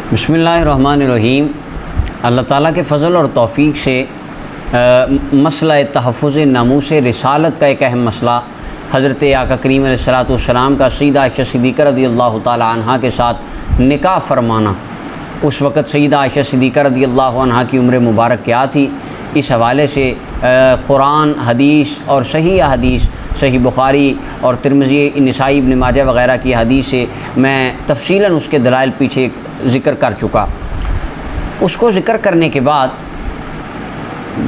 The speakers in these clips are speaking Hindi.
बिस्मिल्लाहिर्रहमानिर्रहीम। अल्लाह ताला के फ़ज़ल और तौफ़ीक़ से मसला तहफ़्फ़ुज़ नामूस रिसालत का एक अहम मसला हज़रत आका करीम अलैहिस्सलातु वस्सलाम का सैयदा आयशा सिद्दीक़ा रज़ियल्लाहु ताला अन्हा के साथ निकाह फ़रमाना। उस वक़्त सैयदा आयशा सिद्दीक़ा रज़ियल्लाहु अन्हा की उम्र मुबारक क्या थी, इस हवाले से कुरान, हदीस और सही हदीस, सही बुखारी और तिरमिज़ी, निसाई, इब्न माजा वग़ैरह की हदीस से मैं तफ़सीलन उसके दलाइल पीछे ज़िक्र कर चुका। उसको ज़िक्र करने के बाद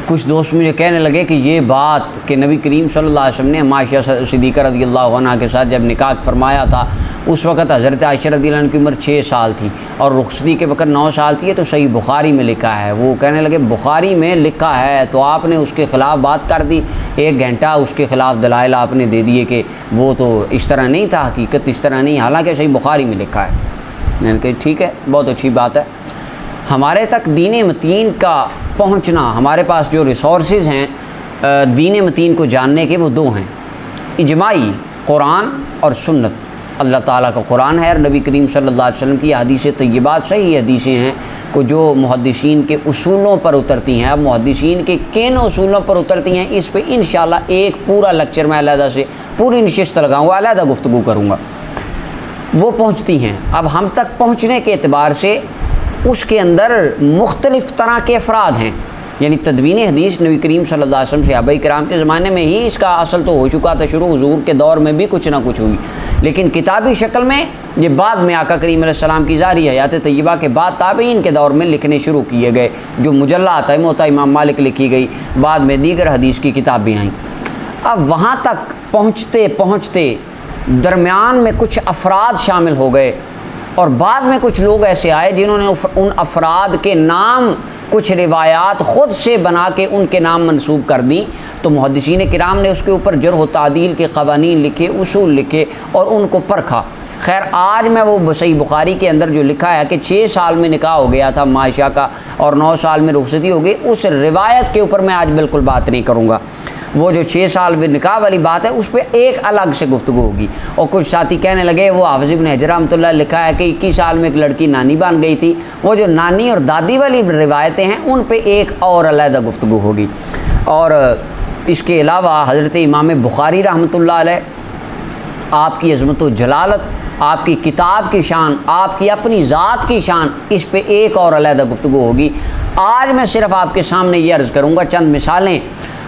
कुछ दोस्त मुझे कहने लगे कि ये बात कि नबी करीम सल्लल्लाहु अलैहि वसल्लम ने आयशा सिद्दीक़ा रज़ियल्लाहु अन्हा के साथ जब निकाह फरमाया था, उस वक़्त हज़रत आयशा रज़ियल्लाहु अन्हा की उम्र 6 साल थी और रुख़सती के वक़्त 9 साल थी। तो सही बुखारी में लिखा है। वो कहने लगे बुखारी में लिखा है तो आपने उसके ख़िलाफ़ बात कर दी, 1 घंटा उसके ख़िलाफ़ दलाइल आपने दे दिए कि वो तो इस तरह नहीं था, हकीकत इस तरह नहीं, हालांकि सही बुखारी में लिखा है। मैंने कहा ठीक है, बहुत अच्छी बात है। हमारे तक दीन मतीन का पहुंचना, हमारे पास जो रिसोर्सेज हैं दीन मतीन को जानने के, वो 2 हैं, इजमाई कुरान और सुन्नत। अल्लाह ताला का कुरान है और नबी करीम सल्लल्लाहु अलैहि वसल्लम की हदीसें तय्यबात, सही हदीसें हैं को जो मुहद्दिसीन के उसूलों पर उतरती हैं। अब मुहद्दिसीन के किन उसूलों पर उतरती हैं, इस पे इंशाअल्लाह एक पूरा लेक्चर मैं अलहदा से पूरी नशिस्त लगाऊँगा, अलहदा गुफ्तगू करूँगा। वो पहुँचती हैं। अब हम तक पहुँचने के एतबार से उसके अंदर मुख्तलिफ़ तरह के अफराद हैं, यानी तदवीन हदीस नबी करीम सल्लल्लाहु अलैहि वसल्लम सहाबाए किराम के ज़माने में ही इसका असल तो हो चुका था शुरू, हुजूर के दौर में भी कुछ ना कुछ हुई, लेकिन किताबी शक्ल में ये बाद में आका करीम अलैहिस्सलाम की ज़ारी हयात तय्यबा के बाद ताबईन के दौर में लिखने शुरू किए गए। जो मुजल्लात है मोता इमाम मालिक लिखी गई, बाद में दीगर हदीस की किताबें आईं। अब वहाँ तक पहुँचते पहुँचते दरमियान में कुछ अफराद शामिल हो गए और बाद में कुछ लोग ऐसे आए जिन्होंने उन अफराद के नाम कुछ रिवायात ख़ुद से बना के उनके नाम मंसूब कर दी। तो मुहद्दिसीन किराम ने उसके ऊपर जर्ह व तादील के क़वानीन लिखे, उसूल लिखे और उनको परखा। खैर आज मैं वो सही बुखारी के अंदर जो लिखा है कि 6 साल में निकाह हो गया था आयशा का और 9 साल में रुखसती हो गई, उस रिवायत के ऊपर मैं आज बिल्कुल बात नहीं करूँगा। वो जो 6 साल में निकाह वाली बात है उस पर एक अलग से गुफ्तगू होगी। और कुछ साथी कहने लगे वो हाफ़िज़ इब्न हजर रहमतुल्लाह लिखा है कि 21 साल में एक लड़की नानी बन गई थी। वो जो नानी और दादी वाली रिवायतें हैं उन पे एक और अलहदा गुफ्तगू होगी। और इसके अलावा हज़रत इमाम बुखारी रहमतुल्लाह अलैह, आपकी अज़मत व जलालत, आपकी किताब की शान, आपकी अपनी ज़ात की शान, इस पे एक और अलहदा गुफ्तगू होगी। आज मैं सिर्फ़ आपके सामने ये अर्ज़ करूँगा, चंद मिसालें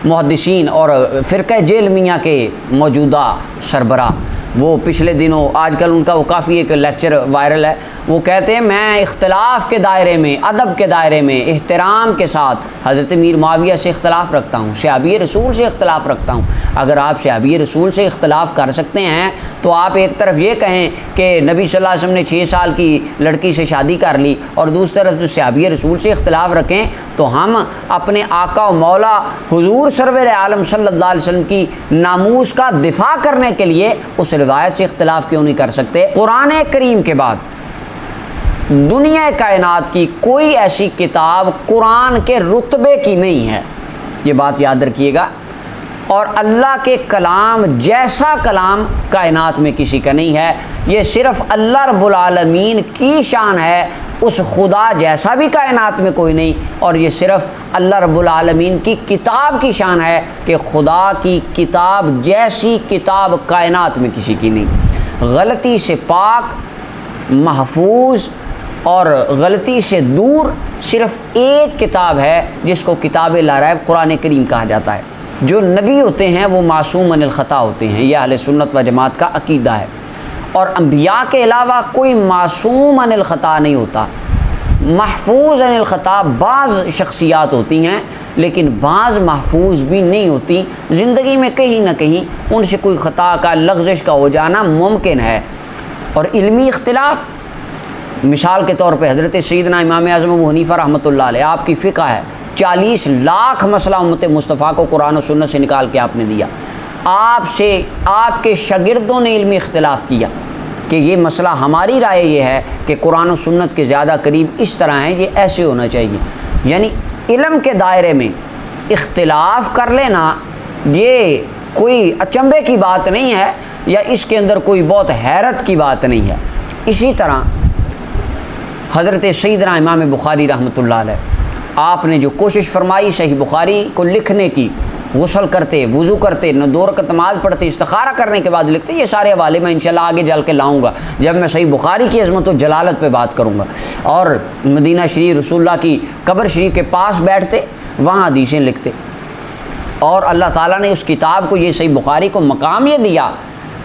मुहद्दिसीन और फ़िरक़ा जेलमिया के मौजूदा सरबरा, वो पिछले दिनों आजकल उनका वो काफ़ी एक लेक्चर वायरल है। वो कहते हैं मैं इख्तलाफ के दायरे में, अदब के दायरे में एहतराम के साथ हज़रत मीर मुआविया से इख्तलाफ रखता हूँ, सहाबी रसूल से इख्तलाफ रखता हूँ। अगर आप सहाबी रसूल से इख्तलाफ कर सकते हैं तो आप एक तरफ ये कहें कि नबी सल्लल्लाहु अलैहि वसल्लम ने 6 साल की लड़की से शादी कर ली और दूसरी तरफ सहाबी रसूल से इख्तलाफ रखें, तो हम अपने आका व मौला हुजूर सरवर आलम सल्लल्लाहु अलैहि वसल्लम की नामूस का दिफा करने के लिए उस रिवायत से इख्तलाफ क्यों नहीं कर सकते। कुरान करीम के बाद दुनिया कायनात की कोई ऐसी किताब कुरान के रुतबे की नहीं है, ये बात याद रखिएगा। और अल्लाह के कलाम जैसा कलाम कायनात में किसी का नहीं है। ये सिर्फ़ अल्लाह रब्बुल आलमीन की शान है, उस खुदा जैसा भी कायनात में कोई नहीं। और ये सिर्फ़ अल्लाह रब्बुल आलमीन की किताब की शान है कि खुदा की किताब जैसी किताब कायनात में किसी की नहीं। गलती से पाक, महफूज और गलती से दूर सिर्फ़ एक किताब है जिसको किताब ला रैब कुरान करीम कहा जाता है। जो नबी होते हैं वो मासूम अनिल ख़ता होते हैं, यह अहले सुन्नत व जमात का अकीदा है। और अंबिया के अलावा कोई मासूम अनिल ख़ता नहीं होता। महफूज अनिल ख़ता बाज़ शख्सियात होती हैं, लेकिन बाज़ महफूज भी नहीं होती। ज़िंदगी में कहीं ना कहीं उनसे कोई ख़ता का, लग़ज़िश का हो जाना मुमकिन है। और इल्मी इख्तिलाफ़, मिसाल के तौर पे हज़रत सैयदना इमाम आज़म अबू हनीफ़ा रहमतुल्लाह अलैह, आपकी फ़िक़्ह है, 40 लाख मसला उम्मत मुस्तफ़ा को कुरान और सुन्नत से निकाल के आपने दिया। आपसे आपके शागिर्दों ने इल्मी इख्तिलाफ़ किया कि ये मसला, हमारी राय ये है कि कुरान और सुन्नत के ज़्यादा करीब इस तरह है, ये ऐसे होना चाहिए। यानी इल्म के दायरे में इख्तिलाफ़ कर लेना ये कोई अचंभे की बात नहीं है या इसके अंदर कोई बहुत हैरत की बात नहीं है। इसी तरह हज़रत सैयदना इमाम बुखारी रहमतुल्लाह अलैह आपने जो कोशिश फरमाई सही बुखारी को लिखने की, गुस्ल करते, वज़ू करते, न 2 रकात नमाज़ पढ़ते, इस्तिखारा करने के बाद लिखते, ये सारे हवाले मैं इंशाल्लाह आगे चल के लाऊंगा जब मैं सही बुखारी की अज़मत व जलालत पे बात करूँगा। और मदीना शरीफ रसूलुल्लाह की कब्र शरीफ के पास बैठते, वहाँ हदीसें लिखते। और अल्लाह ताला ने उस किताब को, ये सही बुखारी को मकाम ये दिया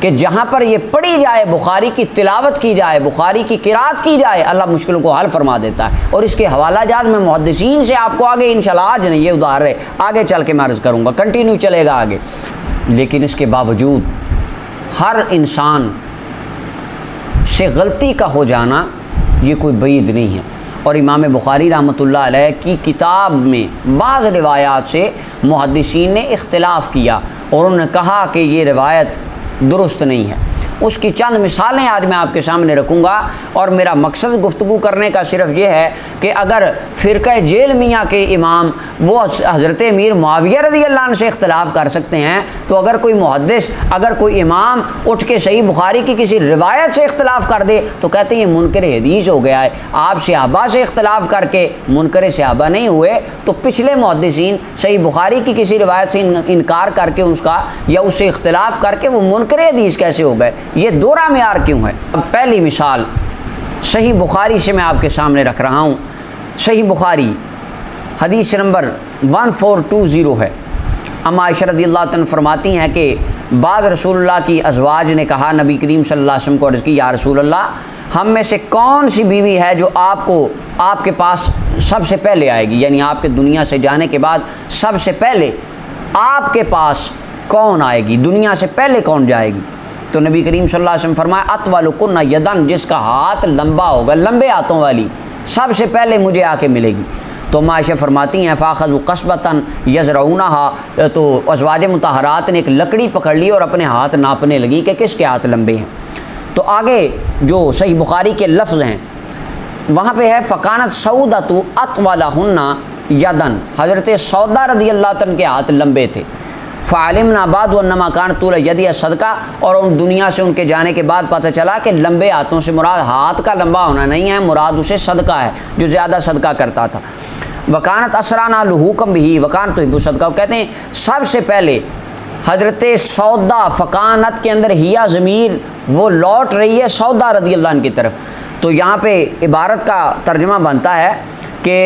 कि जहाँ पर ये पढ़ी जाए, बुखारी की तिलावत की जाए, बुखारी की किरात की जाए, अल्लाह मुश्किलों को हल फरमा देता है। और इसके हवाला जात में मुहद्दिसीन से आपको आगे इंशाल्लाह, आज नहीं ये उदाहरण है, आगे चल के मैं अर्ज़ करूँगा, कंटिन्यू चलेगा आगे। लेकिन इसके बावजूद हर इंसान से गलती का हो जाना ये कोई बईद नहीं है। और इमाम बुखारी रहमतुल्लाह अलैह की किताब में बाज़ रिवायात से मुहद्दिसीन ने इख्तिलाफ़ किया और उन्होंने कहा कि ये रिवायत दुरुस्त नहीं है। उसकी चंद मिसालें आज मैं आपके सामने रखूँगा। और मेरा मकसद गुफ्तगू करने का सिर्फ ये है कि अगर फ़िरक़ा जेल मियाँ के इमाम वो हज़रत अमीर मुआविया रज़ी अल्लाह अन्हु से इख्तिलाफ़ कर सकते हैं, तो अगर कोई मुहद्दिस, अगर कोई इमाम उठ के सही बुखारी की किसी रिवायत से इख्तिलाफ़ कर दे तो कहते हैं ये मुनकर हदीस हो गया है। आप सहाबा से इख्तिलाफ़ करके मुनकर सहाबा नहीं हुए, तो पिछले मुहद्दिसीन सही बुखारी की किसी रिवायत से इनकार करके उसका या उससे इख्तिलाफ़ करके वो मुनकर हदीस कैसे हो गए? ये दोहरा मेयार क्यों है? अब पहली मिसाल सही बुखारी से मैं आपके सामने रख रहा हूँ। सही बुखारी हदीस नंबर 1420 है। अम्मा आयशा रज़ियल्लाहु अन्हा फरमाती हैं कि बाज़ रसूलुल्लाह की अज़वाज ने कहा नबी करीम सल्लल्लाहु अलैहि वसल्लम को अर्ज़ की, या रसूलल्लाह, हम में से कौन सी बीवी है जो आपके पास सबसे पहले आएगी, यानी आपके दुनिया से जाने के बाद सबसे पहले आपके पास कौन आएगी, दुनिया से पहले कौन जाएगी? तो नबी करीम सल्लल्लाहु अलैहि वसल्लम फरमाया, अतवलुकुन्ना यदन, जिसका हाथ लंबा होगा, लंबे हाथों वाली सबसे पहले मुझे आके मिलेगी। तो मायशा फरमाती हैं फ़ाख़ज़ू क़स्बतन यज़रऊनहा, तो अज़वाज मुतहरात ने एक लकड़ी पकड़ ली और अपने हाथ नापने लगी कि किसके हाथ लंबे हैं। तो आगे जो सही बुखारी के लफ्ज़ हैं वहाँ पे है फ़कानत सऊदतु अतवलहुन्ना यदन, हज़रत सौदा रज़ी अल्लाह तआला के हाथ लंबे थे। फ़ालिमना बाद वन्नमा कान तूल यदी सदका, और उन दुनिया से उनके जाने के बाद पता चला कि लंबे हाथों से मुराद हाथ का लंबा होना नहीं है, मुराद उसे सदका है, जो ज़्यादा सदका करता था। वकानत असराना लुहूकम भी वकान तो हिब्बु सदका, कहते हैं सबसे पहले हज़रत सौदा, फ़कानत के अंदर हिया ज़मीर वो लौट रही है सौदा रज़ी अल्लाह अन्हा की तरफ। तो यहाँ पे इबारत का तर्जमा बनता है कि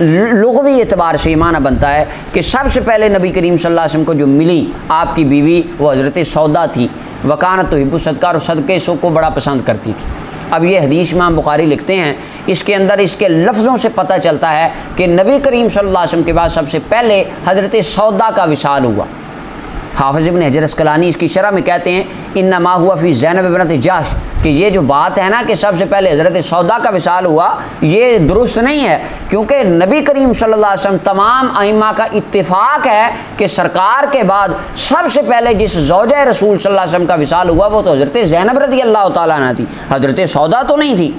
लुग़वी एतबार से माना बनता है कि सबसे पहले नबी करीम सल्लल्लाहु अलैहि वसल्लम को जो मिली आपकी बीवी वो हज़रत सौदा थी। वकानत तो हिब्बु सदका, और सदक़े को बड़ा पसंद करती थी। अब ये हदीस इमाम बुखारी लिखते हैं, इसके अंदर इसके लफ्ज़ों से पता चलता है कि नबी करीम सल्लल्लाहु अलैहि वसल्लम के बाद सबसे पहले हज़रत सौदा का विसाल हुआ। हाफ़िज़ इब्न हजर अस्क़लानी इसकी शरह में कहते हैं इन्नमा हुआ फ़ी ज़ैनब बिनत जहश, कि ये जो बात है ना कि सबसे पहले हज़रत सौदा का विसाल हुआ, ये दुरुस्त नहीं है, क्योंकि नबी करीम सल्लल्लाहु अलैहि वसल्लम तमाम आइम्मा का इत्तिफ़ाक़ है कि सरकार के बाद सबसे पहले जिस ज़ौजा रसूल सल्लल्लाहु अलैहि वसल्लम का विसाल हुआ वो तो हज़रत ज़ैनब रज़ी अल्लाह तआला अन्हा थी, हज़रत सौदा तो नहीं थी।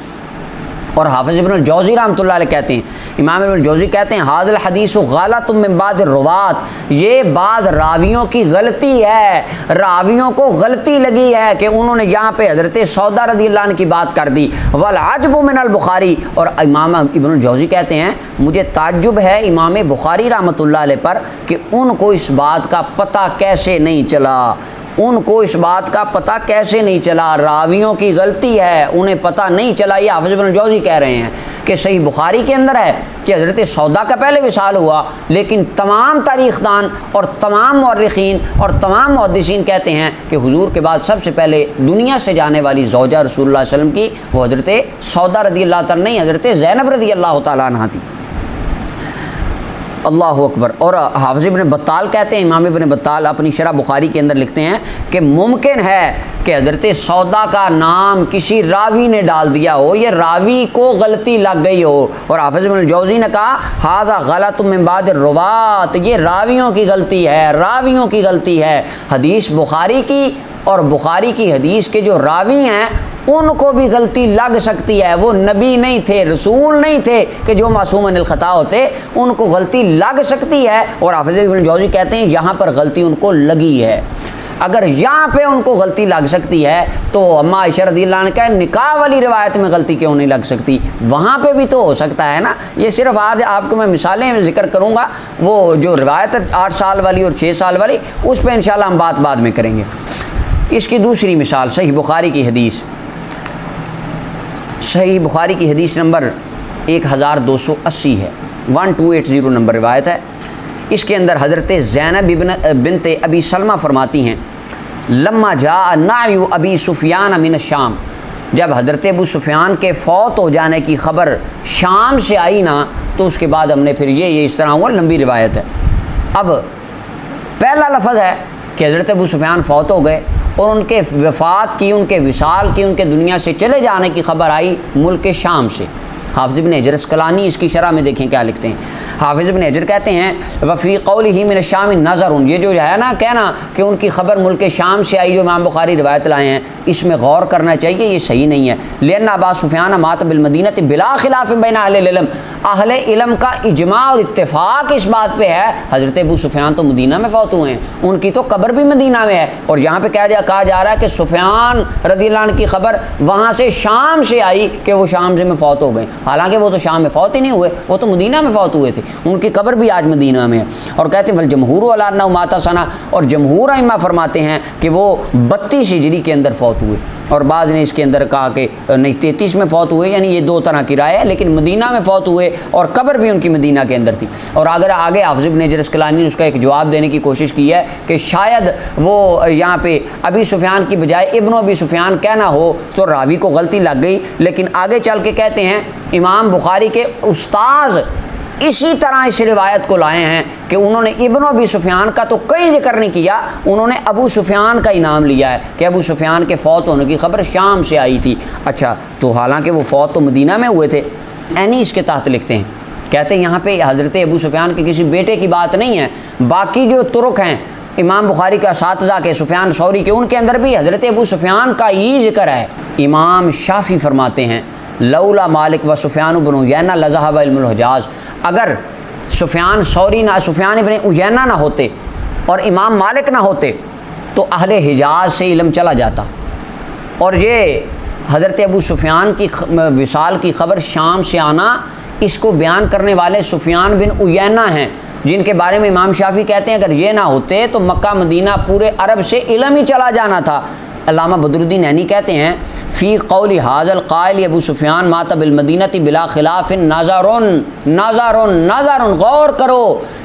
और हाफ़िज़ इब्न जौज़ी रहमतुल्लाह अलैह कहते हैं, इमाम इब्न जौज़ी कहते हैं हाज़िल हदीस गलतुम मिन बाद रुवात, ये बाज़ रावियों की गलती है, रावियों को गलती लगी है कि उन्होंने यहाँ पे हज़रत सौदा रज़ी अल्लाह अन्हा की बात कर दी। वल अजबु मिनल बुखारी, और इमाम इब्न जौज़ी कहते हैं मुझे ताज्जुब है इमाम बुखारी रहमतुल्लाह अलैह पर कि उनको इस बात का पता कैसे नहीं चला, उनको इस बात का पता कैसे नहीं चला, रावियों की गलती है, उन्हें पता नहीं चला। ये हाफ़िज़ इब्न जौज़ी कह रहे हैं कि सही बुखारी के अंदर है कि हज़रत सौदा का पहले विसाल हुआ, लेकिन तमाम तारीख़दान और तमाम मुअर्रिख़ीन और तमाम मुहद्दिसीन कहते हैं कि हुजूर के बाद सबसे पहले दुनिया से जाने वाली ज़ौजा रसूलुल्लाह सल्लल्लाहु अलैहि वसल्लम की वो हज़रत सौदा रज़ी अल्लाह तआला नहीं, हज़रत ज़ैनब रज़ी अल्लाह तआला अन्हा थी। अल्लाह अकबर। और हाफ़िज़ इब्न बत्ताल कहते हैं, इमाम इब्न बत्ताल अपनी शरह बुखारी के अंदर लिखते हैं कि मुमकिन है कि हज़रत सौदा का नाम किसी रावी ने डाल दिया हो, ये रावी को गलती लग गई हो। और हाफ़िज़ इब्न जौज़ी ने कहा हाज़ा गलतुम मिन बाद रुवात, ये रावियों की गलती है, रावियों की गलती है। हदीस बुखारी की और बुखारी की हदीस के जो रावी हैं उनको भी गलती लग सकती है, वो नबी नहीं थे, रसूल नहीं थे कि जो मासूम अनिल ख़ता होते, उनको गलती लग सकती है। और हाफ़िज़ इब्न जौज़ी कहते हैं यहाँ पर गलती उनको लगी है। अगर यहाँ पे उनको गलती लग सकती है तो अम्मा आयशा रज़ियल्लाहु अन्हा का निकाह वाली रिवायत में गलती क्यों नहीं लग सकती, वहाँ पे भी तो हो सकता है ना। ये सिर्फ आज आपको मैं मिसालें जिक्र करूँगा, वो जो रिवायत 8 साल वाली और 6 साल वाली उस पर इंशाल्लाह हम बात बाद में करेंगे। इसकी दूसरी मिसाल सही बुखारी की हदीस, सही बुखारी की हदीस नंबर 1280 है, 1280 नंबर रिवायत है। इसके अंदर हज़रत ज़ैनब बिनत अबी सलमा फरमाती हैं, लम्मा जा नायु अबी सुफियान मिन शाम, जब हज़रत अबू सुफियान के फ़ौत हो जाने की ख़बर शाम से आई ना, तो उसके बाद हमने फिर ये इस तरह हुआ, लंबी रिवायत है। अब पहला लफ्ज़ है कि हज़रत अबू सुफियान फ़ौत हो गए और उनके वफ़ात की, उनके विसाल की, उनके दुनिया से चले जाने की ख़बर आई मुल्क शाम से। हाफ़िज़ इब्न हजर अस्क़लानी इसकी शरह में देखें क्या लिखते हैं। हाफ़िज़ इब्न हजर कहते हैं वफ़ी क़ौलिही मिन शाम नज़रुन, ये जो है ना कहना कि उनकी ख़बर मुल्क शाम से आई, जो इमाम बुखारी रिवायत लाए हैं, इसमें गौर करना चाहिए, ये सही नहीं है। लेकिन अबा सुफ़ियान मात बिल मदीनत बिला खिलाफ़ बैन अहले इल्म, अहले इल्म का इजमा और इत्तेफ़ाक़ इस बात पे है हज़रत अबू सुफ़ियान तो मदीना में फ़ौत हुए हैं, उनकी तो कब्र भी मदीना में है। और यहाँ पे कहा जा रहा है कि सुफ़ियान रज़ियल्लाहु अन्हु की ख़बर वहाँ से शाम से आई कि वो शाम से में फ़ौत हो गए, हालांकि वो तो शाम में फ़ौत ही नहीं हुए, वो तो मदीना में फ़ौत हुए थे, उनकी कब्र भी आज मदीना में है। और कहते हैं वल जमहूर अला अन्नहु माता सना, और जमहूर अइम्मा फरमाते हैं कि वो 32 हिजरी के अंदर फ़ौत हुए, और बाद ने इसके अंदर कहा कि नहीं 33 में फ़ौत हुए, यानी ये दो तरह की राय है, लेकिन मदीना में फ़ौत हुए और कब्र भी उनकी मदीना के अंदर थी। और अगर आगे हाफ़िज़ इब्न हजर अस्क़लानी ने उसका एक जवाब देने की कोशिश की है कि शायद वो यहाँ पे अबी सुफ़ियान की बजाय इब्न अबी सुफ़ियान कहना हो तो रावी को गलती लग गई, लेकिन आगे चल के कहते हैं इमाम बुखारी के उस्ताज़ इसी तरह इस रिवायत को लाए हैं कि उन्होंने इब्न अबी सुफ़ियान का तो कहीं जिक्र नहीं किया, उन्होंने अबू सुफ़ियान का ही नाम लिया है कि अबू सुफ़ियान के फ़ौत होने की खबर शाम से आई थी। अच्छा, तो हालांकि वो फ़ौत तो मदीना में हुए थे। ऐनी इसके तहत लिखते हैं, कहते हैं यहाँ पे हज़रत अबू सुफ़ियान के किसी बेटे की बात नहीं है, बाकी जो तुरुक हैं इमाम बुखारी का सातज़ा के सुफ़ियान सौरी के, उनके अंदर भी हज़रत अबू सुफ़ियान का ही जिक्र है। इमाम शाफ़ी फरमाते हैं लौला मालिक व सुफ़ियान इब्न उयैना लज़हब इल्मुल हिजाज़, अगर सुफ़ियान सौरी ना, सुफ़ियान इब्न उयैना ना होते और इमाम मालिक ना होते तो अहले हिजाज से इल्म चला जाता। और ये हज़रत अबू सुफ़ियान की विसाल की ख़बर शाम से आना, इसको बयान करने वाले सुफ़ियान बिन उयैना हैं, जिनके बारे में इमाम शाफ़ी कहते हैं अगर ये ना होते तो मक्का मदीना पूरे अरब से इल्म ही चला जाना था। अल्लामा बदरुद्दीन ऐनी कहते हैं फ़ी क़ौली हाज़ल क़ाइल अबू सुफ़ियान माता बिल मदीनती बिला खिलाफ़िन नाज़रुन नाज़रुन नाज़रुन, गौर करो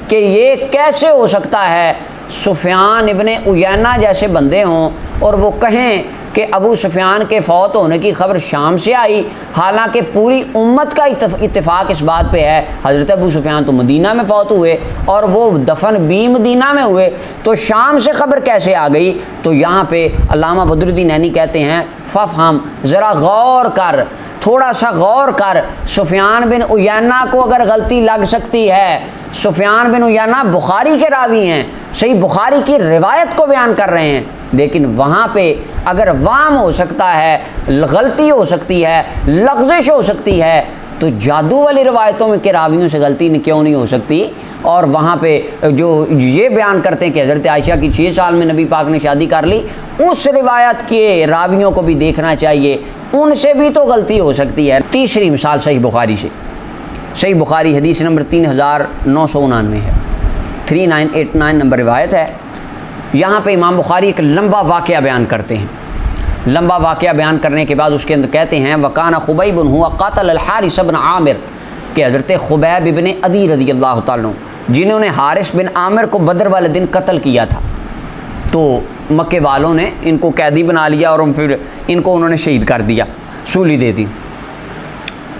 कि ये कैसे हो सकता है सुफ़ियान इब्ने उयैना जैसे बंदे हों और वो कहें कि अबू सुफ़ियान के फ़ौत होने की खबर शाम से आई, हालांकि पूरी उम्मत का इत्तेफाक इस बात पे है हज़रत अबू सुफ़ियान तो मदीना में फ़ौत हुए और वो दफन भी मदीना में हुए, तो शाम से खबर कैसे आ गई। तो यहाँ पे अल्लामा बदरुद्दीन ऐनी कहते हैं फ़फ़हम, ज़रा गौर कर, थोड़ा सा गौर कर, सुफ़ियान बिन उयैना को अगर गलती लग सकती है, सुफ़ियान बिन उयैना बुखारी के रावी हैं, सही बुखारी की रिवायत को बयान कर रहे हैं, लेकिन वहाँ पे अगर वाम हो सकता है, गलती हो सकती है, लग़्ज़िश हो सकती है, तो जादू वाली रिवायतों में के रावियों से गलती क्यों नहीं हो सकती। और वहाँ पे जो ये बयान करते हैं कि हज़रत आयशा की 6 साल में नबी पाक ने शादी कर ली, उस रिवायत के रावियों को भी देखना चाहिए, उनसे भी तो गलती हो सकती है। तीसरी मिसाल सही बुखारी से, सही बुखारी हदीस नंबर 3999 है, 3989 नंबर रिवायत है। यहाँ पे इमाम बुखारी एक लंबा वाक़या बयान करते हैं। लंबा वाक़या बयान करने के बाद उसके अंदर कहते हैं वकाना खुबैब हुआ क़ातल अल हारिस बिन आमिर, कि हज़रत खुबैब इब्न अदी रज़ियल्लाहु ताला अन्हु जिन्होंने हारिस बिन आमिर को बदर वाले दिन कत्ल किया था, तो मक्के वालों ने इनको कैदी बना लिया और फिर इनको उन्होंने शहीद कर दिया, सूली दे दी।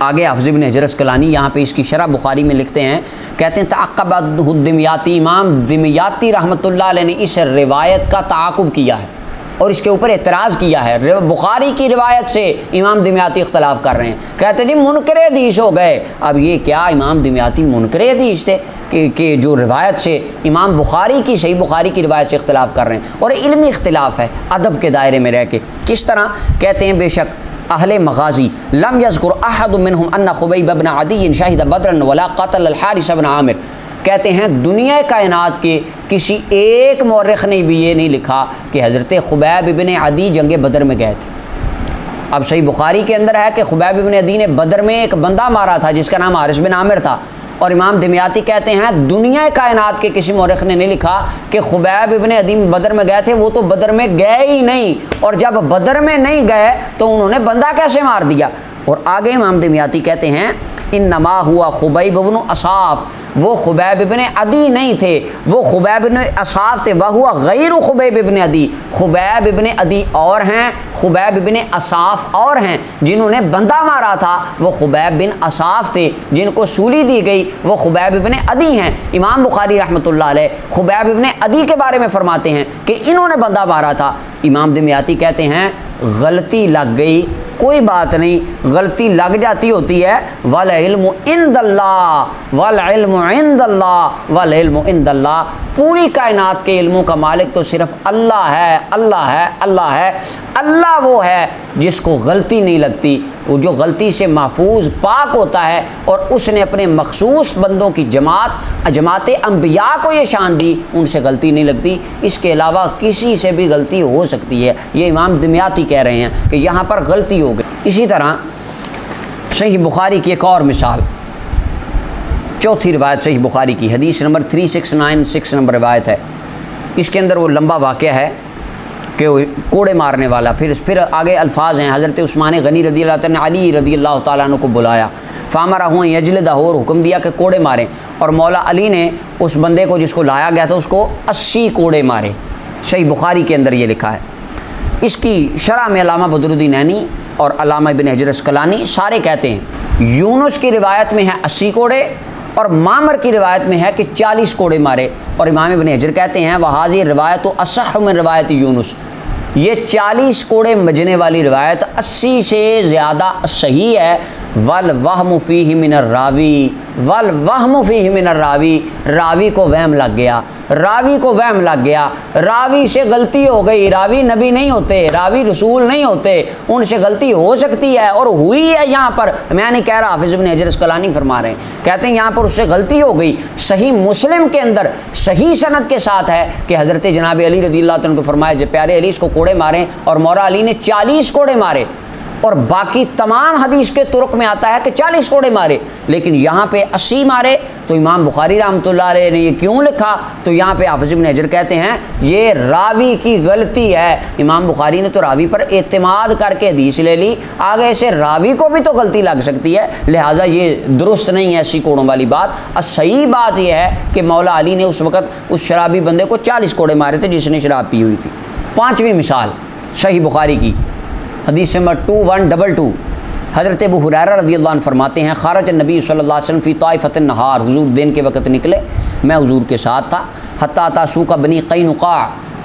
आगे हाफ़िज़ इब्न हजर अस्क़लानी यहाँ पे इसकी शरह बुखारी में लिखते हैं, कहते हैं तअक़्क़ब दिमयाती, इमाम दिमयाती रहमतुल्लाह अलैह ने इस रिवायत का ताक़ुब किया है और इसके ऊपर एतराज़ किया है। बुखारी की रिवायत से इमाम दिमयाती इख्तलाफ कर रहे हैं, कहते हैं जी मुनकर हदीस हो गए। अब ये क्या इमाम दिमयाती मुनकर हदीस थे कि जो रिवायत से इमाम बुखारी की, सही बुखारी की रिवायत से इख्तलाफ कर रहे हैं, और इल्मी इख्तलाफ है अदब के दायरे में रह के। किस तरह कहते हैं, बेशक अहले मगाज़ी लम यज़कुर अहद मिनहुम अन्ना खुबैब इब्न अदी शहिद बदरन वला क़तल अल हारिस बिन आमिर, कहते हैं दुनिया कायनात के किसी एक मौरख ने भी ये नहीं लिखा कि हज़रत खुबैब इब्न अदी जंग बदर में गए थे। अब सही बुखारी के अंदर है कि खुबैब इब्न अदी ने बदर में एक बंदा मारा था जिसका नाम हारिस बिन आमिर था, और इमाम दमियाती कहते हैं दुनिया कायनात के किसी मौरख ने नहीं लिखा कि खुबैब इब्न अदी बदर में गए थे। वो तो बदर में गए ही नहीं, और जब बदर में नहीं गए तो उन्होंने बंदा कैसे मार दिया। और आगे इमाम दमियाती कहते हैं इन्नमा हुआ खुबैब इब्न असाफ, वो खुबैब इब्न अदी नहीं थे, वो खुबैब इब्न असाफ थे। वह हुआ गैर खुबैब इब्न अदी, खुबैब इब्न अदी और हैं, खुबैब इब्न असाफ और हैं। जिन्होंने बंदा मारा था वो खुबैब बिन असाफ थे, जिनको सूली दी गई वो खुबैब इब्न अदी हैं। इमाम बुखारी रहमतुल्लाह अलैह खुबैब इब्न अदी के बारे में फरमाते हैं कि इन्होंने बंदा मारा था। इमाम दमियाती कहते हैं गलती लग गई, कोई बात नहीं, गलती लग जाती होती है। वल इल्मु इंदल्लाह, वल इल्मु इंदल्लाह, वल इल्मु इंदल्लाह। पूरी कायनात के इल्मों का मालिक तो सिर्फ अल्लाह है, अल्लाह है, अल्लाह है। अल्लाह वो है जिसको गलती नहीं लगती, वो जो गलती से महफूज पाक होता है, और उसने अपने मखसूस बंदों की जमात अंबिया को ये शान दी, उनसे गलती नहीं लगती। इसके अलावा किसी से भी गलती हो सकती है। ये इमाम दमियाती कह रहे हैं कि यहाँ पर गलती हो गई। इसी तरह सही बुखारी की एक और मिसाल, चौथी रिवायत सही बुखारी की, हदीस नंबर 3696 नंबर रिवायत है। इसके अंदर वो लंबा वाक़या है कि कोड़े मारने वाला, फिर आगे अल्फाज हैं। हज़रत उस्मान गनी रदी अल्लाह तआला ने अली रदी अल्लाह तआला अन्हु को बुलाया, फ़ामरा हुआ यजलदा, और हुक्म दिया कि कोड़े मारें। और मौला अली ने उस बंदे को जिसको लाया गया था उसको 80 कोड़े मारे। सही बुखारी के अंदर ये लिखा है। इसकी शरह में अल्लामा बदरुद्दीन नैनी और अल्लामा इब्न हजर अस्कलानी सारे कहते हैं यूनुस की रिवायत में है 80 कोड़े, और मामर की रिवायत में है कि 40 कोड़े मारे। और इमाम इब्न हजर कहते हैं वहाज़ी रिवायत तो असह मिन रिवायत यूनुस, ये 40 कोड़े मजने वाली रिवायत 80 से ज़्यादा सही है। वल वहमु फ़ीही मिनर रावी, वल वहमु फ़ीही मिनर रावी, रावी को वहम लग गया, रावी को वहम लग गया, रावी से गलती हो गई। रावी नबी नहीं होते, रावी रसूल नहीं होते, उनसे गलती हो सकती है और हुई है। यहाँ पर मैं नहीं कह रहा, हाफिज़ इब्न हजर अस्कलानी फरमा रहे हैं, कहते हैं यहाँ पर उससे गलती हो गई। सही मुस्लिम के अंदर सही सनद के साथ है कि हज़रत जनाब अली रज़ियल्लाहु अन्हु को फरमाया प्यारे अली इसको कोड़े मारें, और मौला अली ने 40 कोड़े मारे। और बाकी तमाम हदीस के तुरुक में आता है कि 40 कोड़े मारे, लेकिन यहाँ पे 80 मारे। तो इमाम बुखारी रहमतुल्लाह अलैह ने ये क्यों लिखा, तो यहाँ पे हाफिज़ इब्न हजर कहते हैं ये रावी की गलती है। इमाम बुखारी ने तो रावी पर एतमाद करके हदीस ले ली, आगे से रावी को भी तो गलती लग सकती है, लिहाजा ये दुरुस्त नहीं है 80 कोड़ों वाली बात। और सही बात यह है कि मौला अली ने उस वक़्त उस शराबी बंदे को 40 कोड़े मारे थे जिसने शराब पी हुई थी। पाँचवीं मिसाल सही बुखारी की, हदीस नंबर 2122, हज़रत अबू हुरैरा रज़ियल्लाहु अन्हु फरमाते हैं ख़ारज नबी सल्लल्लाहु अलैहि वसल्लम फ़ी ताइफ़तिन नहार, हुज़ूर दिन के वक़्त निकले, मैं हुज़ूर के साथ था। हत्ता तासूका बनी कैनुका,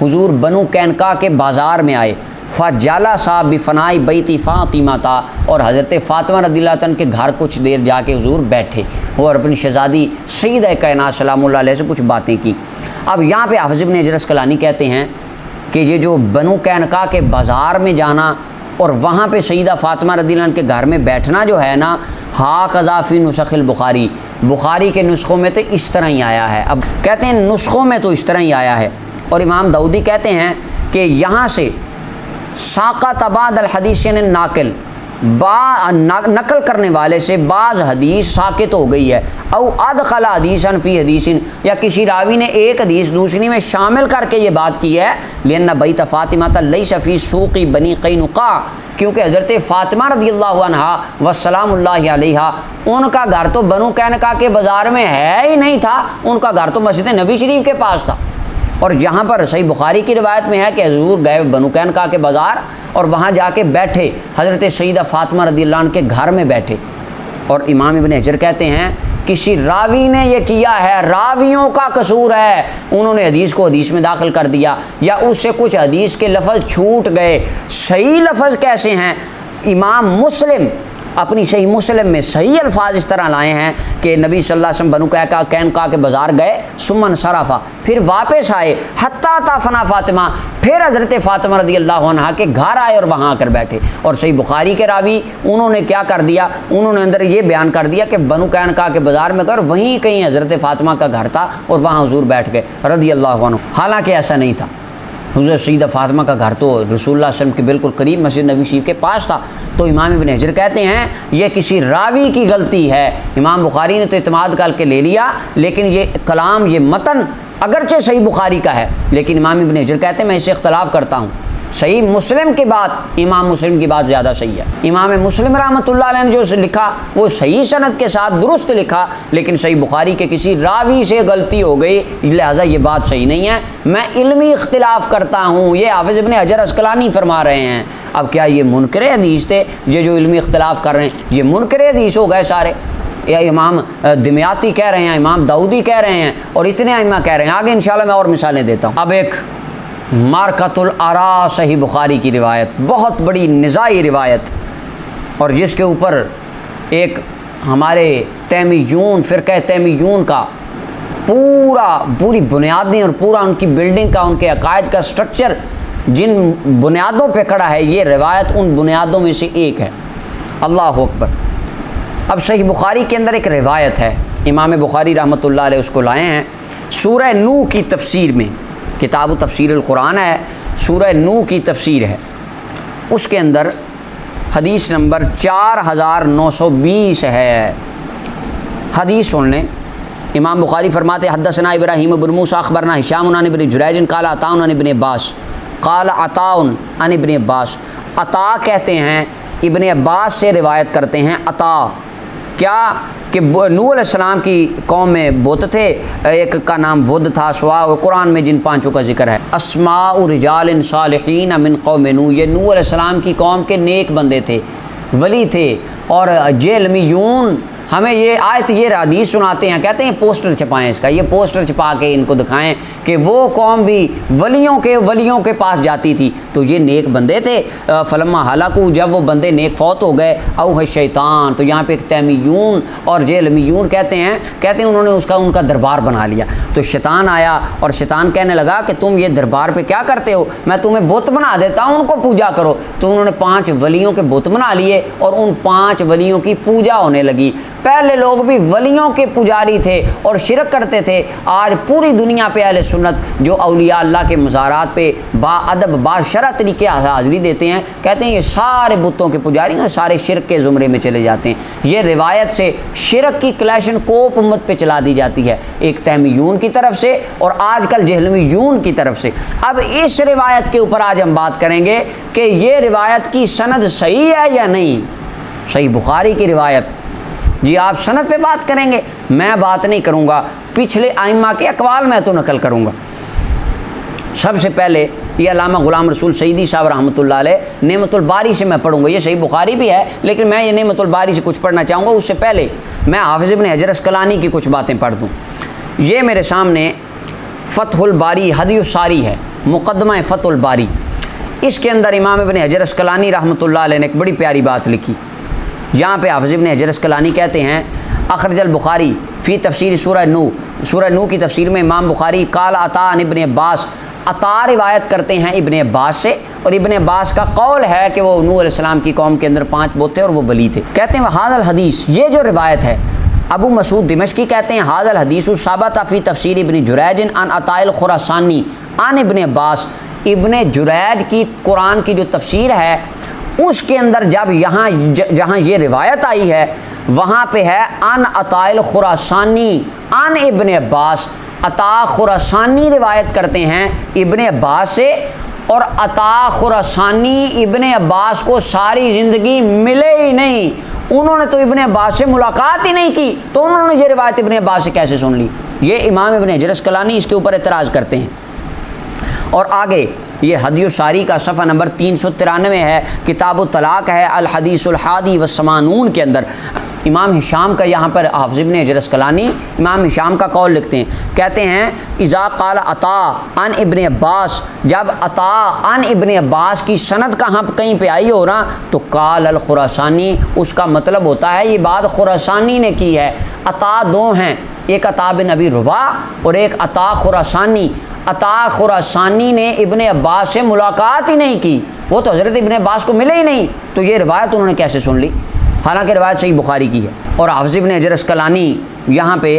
हुज़ूर बनु कैनका के बाज़ार में आए। फ़जाला साहब बिफ़नाई बैती फ़ातिमा था, और हज़रत फ़ातिमा रज़ियल्लाहु अन्हा के घर कुछ देर जाके हुज़ूर बैठे और अपनी शहज़ादी सय्यदा कायनात सलामुल्लाह अलैहा से कुछ बातें की। अब यहाँ पे हाफ़िज़ इब्न हजर अस्कलानी कहते हैं कि ये जो बनु कैनका के बाज़ार में जाना और वहाँ पे सईदा फ़ातिमा रज़ियल्लाहु अन्हा के घर में बैठना जो है ना, हा कज़ाफ़ी नुस्ख़िल बुखारी, बुखारी के नुस्ख़ों में तो इस तरह ही आया है। अब कहते हैं नुस्ख़ों में तो इस तरह ही आया है। और इमाम दाऊदी कहते हैं कि यहाँ से साक़ा तबादल हदीस नाकिल, नकल करने वाले से बाज़ हदीस साकित हो गई है। औ अदखला हदीसन फ़ी हदीसिन, या किसी रावी ने एक हदीस दूसरी में शामिल करके ये बात की है। लिअन्ना बैत फ़ातिमा लैसा फ़ी सूक़ी बनी कैनुका, क्योंकि हज़रत फ़ातिमा रज़ियल्लाहु अन्हा व सलामुल्लाहि अलैहा उनका घर तो बनु कैनुका के बाज़ार में है ही नहीं था, उनका घर तो मस्जिद नबी शरीफ के पास था। और यहाँ पर सही बुखारी की रिवायत में है कि हुज़ूर गए बनु कैनुका के बाज़ार और वहाँ जाके बैठे, हज़रत सईदा फ़ातिमा रज़ियल्लाहु अन्हा के घर में बैठे। और इमाम इब्न हजर कहते हैं किसी रावी ने ये किया है, रावियों का कसूर है, उन्होंने हदीस को हदीस में दाखिल कर दिया, या उससे कुछ हदीस के लफ्ज़ छूट गए। सही लफ्ज़ कैसे हैं? इमाम मुस्लिम अपनी सही मुस्लिम में सही अल्फाज इस तरह लाए हैं कि नबी सल्लल्लाहु अलैहि वसल्लम बनु कैनुका के बाज़ार गए, सुमन सराफा, फिर वापस आए, हत्ता ताफना फातिमा, फिर हज़रत फ़ातिमा रज़ियल्लाहु अन्हा के घर आए और वहाँ आकर बैठे। और सही बुखारी के रावी उन्होंने क्या कर दिया, उन्होंने अंदर ये बयान कर दिया कि बनु कैनुका के बाज़ार में गए, वहीं कहीं हज़रत फ़ातिमा का घर था और वहाँ हुज़ूर बैठ गए रज़ियल्लाहु अन्हु। हालाँकि ऐसा नहीं था, हुज़ूर सैयदा फ़ातिमा का घर तो रसूलुल्लाह सल्लल्लाहु अलैहि वसल्लम के बिल्कुल करीब मस्जिद नबी शरीफ के पास था। तो इमाम इब्न हजर कहते हैं ये किसी रावी की गलती है। इमाम बुखारी ने तो इत्माद करके ले लिया, लेकिन ये कलाम, ये मतन अगरचे सही बुखारी का है, लेकिन इमाम इब्न हजर कहते हैं मैं इससे इख्तलाफ करता हूँ। सही मुस्लिम के बाद इमाम मुस्लिम की बात ज़्यादा सही है। इमाम मुस्लिम रहमतुल्लाह अलैह ने जो लिखा वो सही सनद के साथ दुरुस्त लिखा, लेकिन सही बुखारी के किसी रावी से गलती हो गई, लिहाजा ये बात सही नहीं है। मैं इल्मी इख्तिलाफ करता हूँ, ये हाफिज़ इब्न हजर अस्कलानी फरमा रहे हैं। अब क्या ये मुनकर हदीस थे, ये जो इल्मी इख्तिलाफ कर रहे हैं, ये मुनकर हदीस हो गए सारे? या इमाम दिमयाती कह रहे हैं, इमाम दाऊदी कह रहे हैं, और इतने आइम्मा कह रहे हैं। आगे इंशाल्लाह मैं और मिसालें देता हूँ। अब एक मारकतुल आरा सही बुखारी की रिवायत, बहुत बड़ी निज़ाई रिवायत, और जिसके ऊपर एक हमारे तैमीयून, फ़िरक़ा तैमीयून का पूरी बुनियादें और पूरा उनकी बिल्डिंग का, उनके अकायद का स्ट्रक्चर जिन बुनियादों पे खड़ा है, ये रिवायत उन बुनियादों में से एक है। अल्लाह अकबर। अब सही बुखारी के अंदर एक रिवायत है, इमाम बुखारी रहमतुल्लाह अलैह उसको लाए हैं सूरह नूह की तफसीर में। किताब तफसीरुल कुरान है, सूरह नूह की तफसीर है, उसके अंदर हदीस नंबर 4920 है। हदीस सुन लें। इमाम बुखारी फरमाते हद्दसना इब्राहीम इब्न मूसा अखबरना हिशाम अन इब्न जुरैज क़ाल अताउन अन इब्न अब्बास क़ाल अताउन अन इब्न अब्बास। अता कहते हैं, इब्न अब्बास से रिवायत करते हैं अता, क्या कि नूह अलैहिस्सलाम की कौम में बुत थे, एक का नाम वुद था, सुआ, कुरान में जिन पांचों का जिक्र है। अस्माउ रिजालिन सालिहीन मिन कौम नूह, ये नूह अलैहिस्सलाम की कौम के नेक बंदे थे, वली थे। और जेलमियून हमें ये आयत, ये हदीस सुनाते हैं, कहते हैं पोस्टर छपाएं इसका, ये पोस्टर छपा के इनको दिखाएं कि वो कौम भी वलियों के पास जाती थी, तो ये नेक बंदे थे। फलम्मा हलाकू, जब वो बंदे नेक फौत हो गए, औह शैतान, तो यहाँ पे एक तैमीयून और जेलमियून कहते हैं उन्होंने उनका दरबार बना लिया। तो शैतान आया और शैतान कहने लगा कि तुम ये दरबार पे क्या करते हो, मैं तुम्हें बुत बना देता हूँ, उनको पूजा करो। तो उन्होंने 5 वलियों के बुत बना लिए और उन 5 वलियों की पूजा होने लगी। पहले लोग भी वलियों के पुजारी थे और शिरक करते थे। आज पूरी दुनिया पे अहले सुन्नत जो औलिया अल्लाह के मज़ारात पे बाअदब बाशरा तरीके हाज़िरी देते हैं, कहते हैं ये सारे बुतों के पुजारी और सारे शिरक के ज़ुमरे में चले जाते हैं। ये रिवायत से शिरक की क्लैशन कोप उम्मत पे चला दी जाती है, एक तैमीयून की तरफ से और आजकल जहलमीयून की तरफ से। अब इस रिवायत के ऊपर आज हम बात करेंगे कि ये रिवायत की सनद सही है या नहीं। सही बुखारी की रिवायत, जी आप सनद पे बात करेंगे, मैं बात नहीं करूँगा, पिछले आइम्मा के अकवाल मैं तो नकल करूँगा। सबसे पहले ये अल्लामा ग़ुलाम रसूल सईदी साहब रहमतुल्लाह अलैह नेमतुल बारी से मैं पढ़ूँगा। ये सही बुखारी भी है, लेकिन मैं ये नेमतुल बारी से कुछ पढ़ना चाहूँगा। उससे पहले मैं हाफिज़ इब्न हजर अस्कलानी की कुछ बातें पढ़ दूँ। ये मेरे सामने फ़तहुल बारी हदीयुस सारी है, मुक़द्दमा फ़तहुल बारी। इसके अंदर इमाम इब्न हजर अस्कलानी रहमतुल्लाह अलैह ने एक बड़ी प्यारी बात लिखी। यहाँ पे हाफिज़ इब्न हजर अस्कलानी कहते हैं अखरजल बुखारी फ़ी तफसीर सूरह नूह की तफसीर में इमाम बुखारी काल अता इब्न अब्बास, अता रिवायत करते हैं इब्न अब्बास से, और इब्न अब्बास का कौल है कि वो नूह अलैहिस्सलाम की कौम के अंदर 5 बुत थे और वो वली थे। कहते हैं हाज़ल हदीस, ये जो रिवायत है अबू मसूद दिमश्की कहते हैं हाज़ल हदीस साबत फ़ी तफसीर इब्न जुरैज अन अताइल खुरासानी अन इब्न अब्बास। इब्न जुरैज की कुरान की जो तफसीर है उसके अंदर जब जहाँ ये रिवायत आई है वहाँ पे है अन अताइल खुरासानी अन इब्न अब्बास। अता खुरासानी रिवायत करते हैं इब्न अब्बास से, और अता खुरासानी इब्न अब्बास को सारी ज़िंदगी मिले ही नहीं, उन्होंने तो इब्न अब्बास से मुलाकात ही नहीं की, तो उन्होंने ये रिवायत इब्न अब्बास से कैसे सुन ली। ये इमाम इब्न हजर अस्कलानी इसके ऊपर एतराज़ करते हैं। और आगे ये हदीस सारी का सफ़ा नंबर 393 है, किताब तलाक है, अल हदीसुल हादी व समानून के अंदर इमाम हिशाम का यहाँ पर हाफ़िज़ इब्न हजर अस्क़लानी इमाम हिशाम का कौल लिखते हैं, कहते हैं इज़ा क़ाल अता अन इब्न अब्बास, जब अता अन इब्न अब्बास की सनद कहाँ कहीं पे आई हो ना तो काल अल खुरासानी, उसका मतलब होता है ये बात खुरासानी ने की है। अता दो हैं, एक अता बिन अबी रुबा और एक अता खुरासानी। अता खुरासानी ने इब्न अब्बास से मुलाकात ही नहीं की, वो तो हज़रत इब्न अब्बास को मिले ही नहीं, तो ये रिवायत उन्होंने कैसे सुन ली, हालांकि रिवायत सही बुखारी की है। और हाफ़िज़ इब्न हजर अस्क़लानी यहाँ पे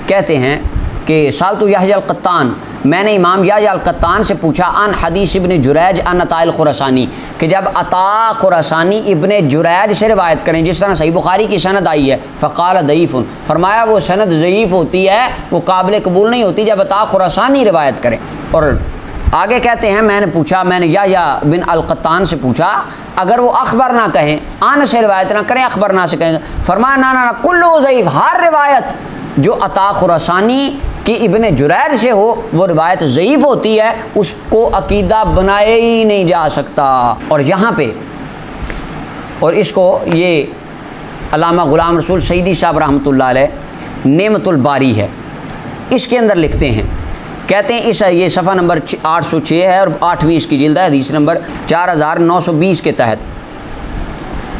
कहते हैं कि सालतु याह्या अल क़त्तान, मैंने इमाम याह्या अल क़त्तान से पूछा अन हदीस इब्न जुरैज अन अताइल खुरासानी, कि जब अता खुरासानी इब्न जुरैज से रिवायत करें जिस तरह सही बुखारी की सनद आई है, फ़क़ाल दईफ़ुन, फरमाया वो सनद ज़ईफ़ होती है, वो काबिल कबूल नहीं होती जब अता खुरासानी रिवायत करें। और आगे कहते हैं मैंने पूछा, मैंने याह्या बिन अल क़त्तान से पूछा अगर वो अखबर ना कहें, आन से रिवायत ना करें, अखबर ना से कहें, फरमाया ना ना कुल्लु ज़ईफ़, हर रिवायत जो अता खुरासानी कि इब्न जुरैज से हो वो रिवायत ज़ईफ़ होती है, उसको अकीदा बनाए ही नहीं जा सकता। और यहाँ पे और इसको ये अल्लामा ग़ुलाम रसूल सईदी साहब रहमतुल्लाह अलैह नेमतुल बारी है, इसके अंदर लिखते हैं, कहते हैं इस ये सफ़ा नंबर 806 है और 8वीं इसकी जिल्द है, हदीस नंबर 4920 के तहत।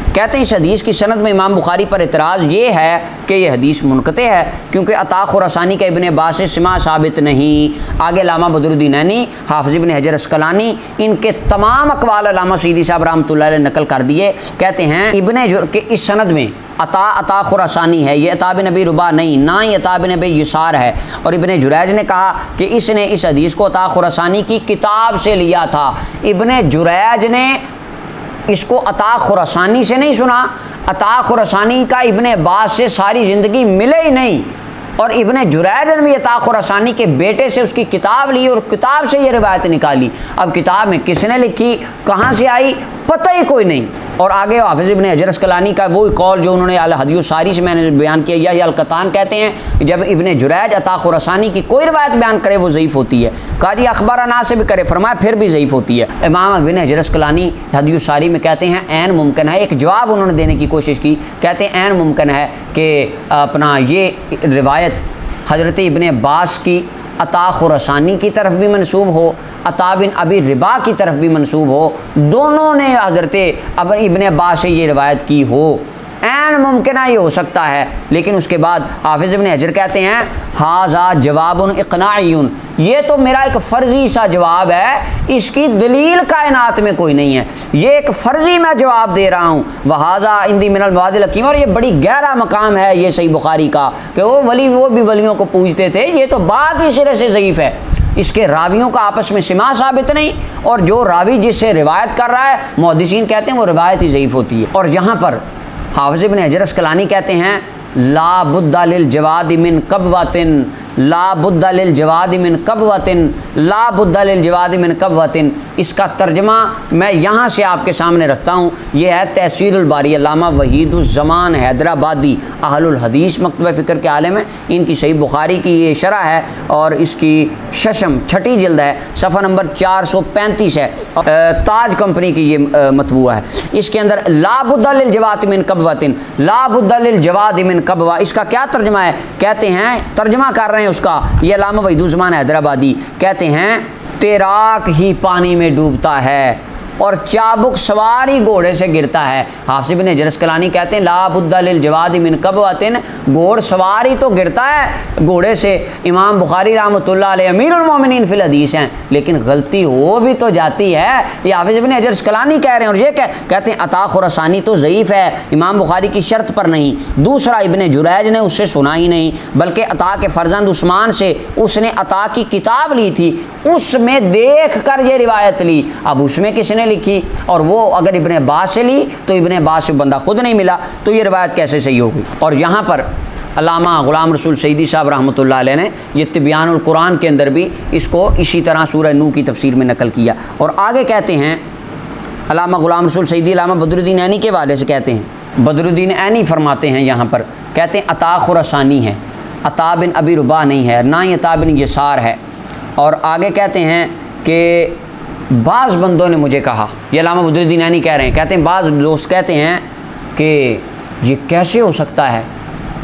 कहते हैं इस हदीस की सनद में इमाम बुखारी पर एतराज़ ये है कि यह हदीस मुनक़ते है, क्योंकि अता खुरासानी का इब्न अब्बास से सिमा साबित नहीं। आगे अल्लामा बदरुद्दीन ऐनी, हाफ़िज़ इब्न हजर अस्क़लानी, इनके तमाम अक़वाल अल्लामा सईदी साहब रहमतुल्लाह अलैह नकल कर दिए। कहते हैं इब्न के इस सनद में अता खुरासानी है, ये अता बिन अबी रुबा नहीं, ना ही अता बिन अबी यसार है। और इब्न जुरैज ने कहा कि इसने इस हदीस को अता खुरासानी की किताब से लिया था। इब्न जुरैज ने इसको अता खुरासानी से नहीं सुना, अता खुरासानी का इब्न अब्बास से सारी ज़िंदगी मिले ही नहीं, और इब्न जुरैज ने भी अता खुरासानी के बेटे से उसकी किताब ली और किताब से ये रिवायत निकाली। अब किताब में किसने लिखी, कहाँ से आई, पता ही कोई नहीं। और आगे हाफ़िज़ इब्न हजर अस्क़लानी का वो कौल जो उन्होंने अल हदीस सारी से मैंने बयान किया, याह्या अल क़त्तान कहते हैं कि जब इब्न जुरैज अता खुरासानी की कोई रिवायत बयान करे वो ज़ईफ़ होती है। कहा जी अखबाराना से भी करे, फरमाया फिर भी ज़ईफ़ होती है। इमाम इब्न हजर अस्क़लानी हदीस सारी में कहते हैं ऐन मुमकिन है, एक जवाब उन्होंने देने की कोशिश की, कहते हैं ऐन मुमकिन है कि अपना ये रिवायत हज़रत इब्न अब्बास की अता खुरासानी की तरफ भी मनसूब हो, अता बिन अबी रिबा की तरफ भी मनसूब हो, दोनों ने हज़रत इब्न अब्बास से ये रिवायत की हो, ऐन मुमकिन ये हो सकता है। लेकिन उसके बाद हाफ़िज़ इब्न हजर कहते हैं हाज़ा जवाबुन इक़नाइयुन, ये तो मेरा एक फ़र्ज़ी सा जवाब है, इसकी दलील कायनात में कोई नहीं है, ये एक फ़र्ज़ी मैं जवाब दे रहा हूँ। वहाज़ा इंदी मिनल मवादिल हकीम, और ये बड़ी गहरा मकाम है ये सही बुखारी का कि वो भी वलियों को पूजते थे, ये तो बात ही सिरे से ज़ईफ़ है, इसके रावियों का आपस में सिमा साबित नहीं, और जो रावी जिससे रिवायत कर रहा है मुहद्दिसीन कहते हैं वो रिवायत ही ज़ईफ़ होती है। और यहाँ पर हाफ़िज़ इब्न हजर अस्क़लानी कहते हैं ला बुद्दा लिल जवाद मिन कबवतिन, ला बुद्दा लिल जवाद मिन कबवतिन, ला बुद्दा लिल जवाद मिन कबवतिन। इसका तर्जमा मैं यहाँ से आपके सामने रखता हूँ, ये है तहसीरुल बारी, अल्लामा वहीदुज़्ज़मान हैदराबादी अहलुल हदीस मकतबा फ़िक्र के आलम है, इनकी सही बुखारी की ये शरह है और इसकी शशम छठी जिल्द है, सफ़ा नंबर 435 है, ताज कंपनी की ये मतबूआ है। इसके अंदर ला बुद्दा लिल जवाद मिन कबवतिन, ला बुद्दा लिल जवाद मिन कबवा, इसका क्या तर्जमा है? कहते हैं तर्जमा कर रहे हैं उसका ये अल्लामा वहीदुज़्ज़मान हैदराबादी, कहते हैं तैराक ही पानी में डूबता है और चाबुक सवारी घोड़े से गिरता है। हाफ़िज़ इब्न हजर अस्क़लानी कहते हैं ला बुद्दा लिल जवाद मिन कबवतिन, घोड़ सवारी तो गिरता है घोड़े से। इमाम बुखारी रहमतुल्लाह अलैह अमीरुल मोमिनीन फिल हदीस हैं, लेकिन गलती हो भी तो जाती है, ये हाफ़िज़ इब्न हजर अस्क़लानी कह रहे हैं। और ये कहते हैं अता खुरासानी तो ज़ईफ़ है, इमाम बुखारी की शर्त पर नहीं। दूसरा इब्न जुरैज ने उससे सुना ही नहीं, बल्कि अता के फ़र्जंद उस्मान से उसने अता की किताब ली थी, उसमें देख कर ये रिवायत ली। अब उसमें किसने लिखी, और वो अगर इब्न अब्बास से ली तो इब्न अब्बास से बंदा खुद नहीं मिला, तो ये रिवायत कैसे सही होगी। और यहाँ पर अल्लामा ग़ुलाम रसूल सईदी साहब रहमतुल्लाह अलैह ने ये तिब्यानुल कुरान के अंदर भी इसको इसी तरह सूरह नूह की तफसीर में नकल किया। और आगे कहते हैं अल्लामा ग़ुलाम रसूल सईदी अल्लामा बदरुद्दीन ऐनी के वाले से कहते हैं, बदरुद्दीन ऐनी फरमाते हैं यहाँ पर, कहते हैं अता खुरासानी है, अता बिन अबी रुबा नहीं है, ना ही अता बिन यसार है। और आगे कहते हैं कि बाज़ बंदों ने मुझे कहा, ये अल्लामा बदरुद्दीन ऐनी कह रहे हैं, कहते हैं बाज़ दोस्त कहते हैं कि ये कैसे हो सकता है,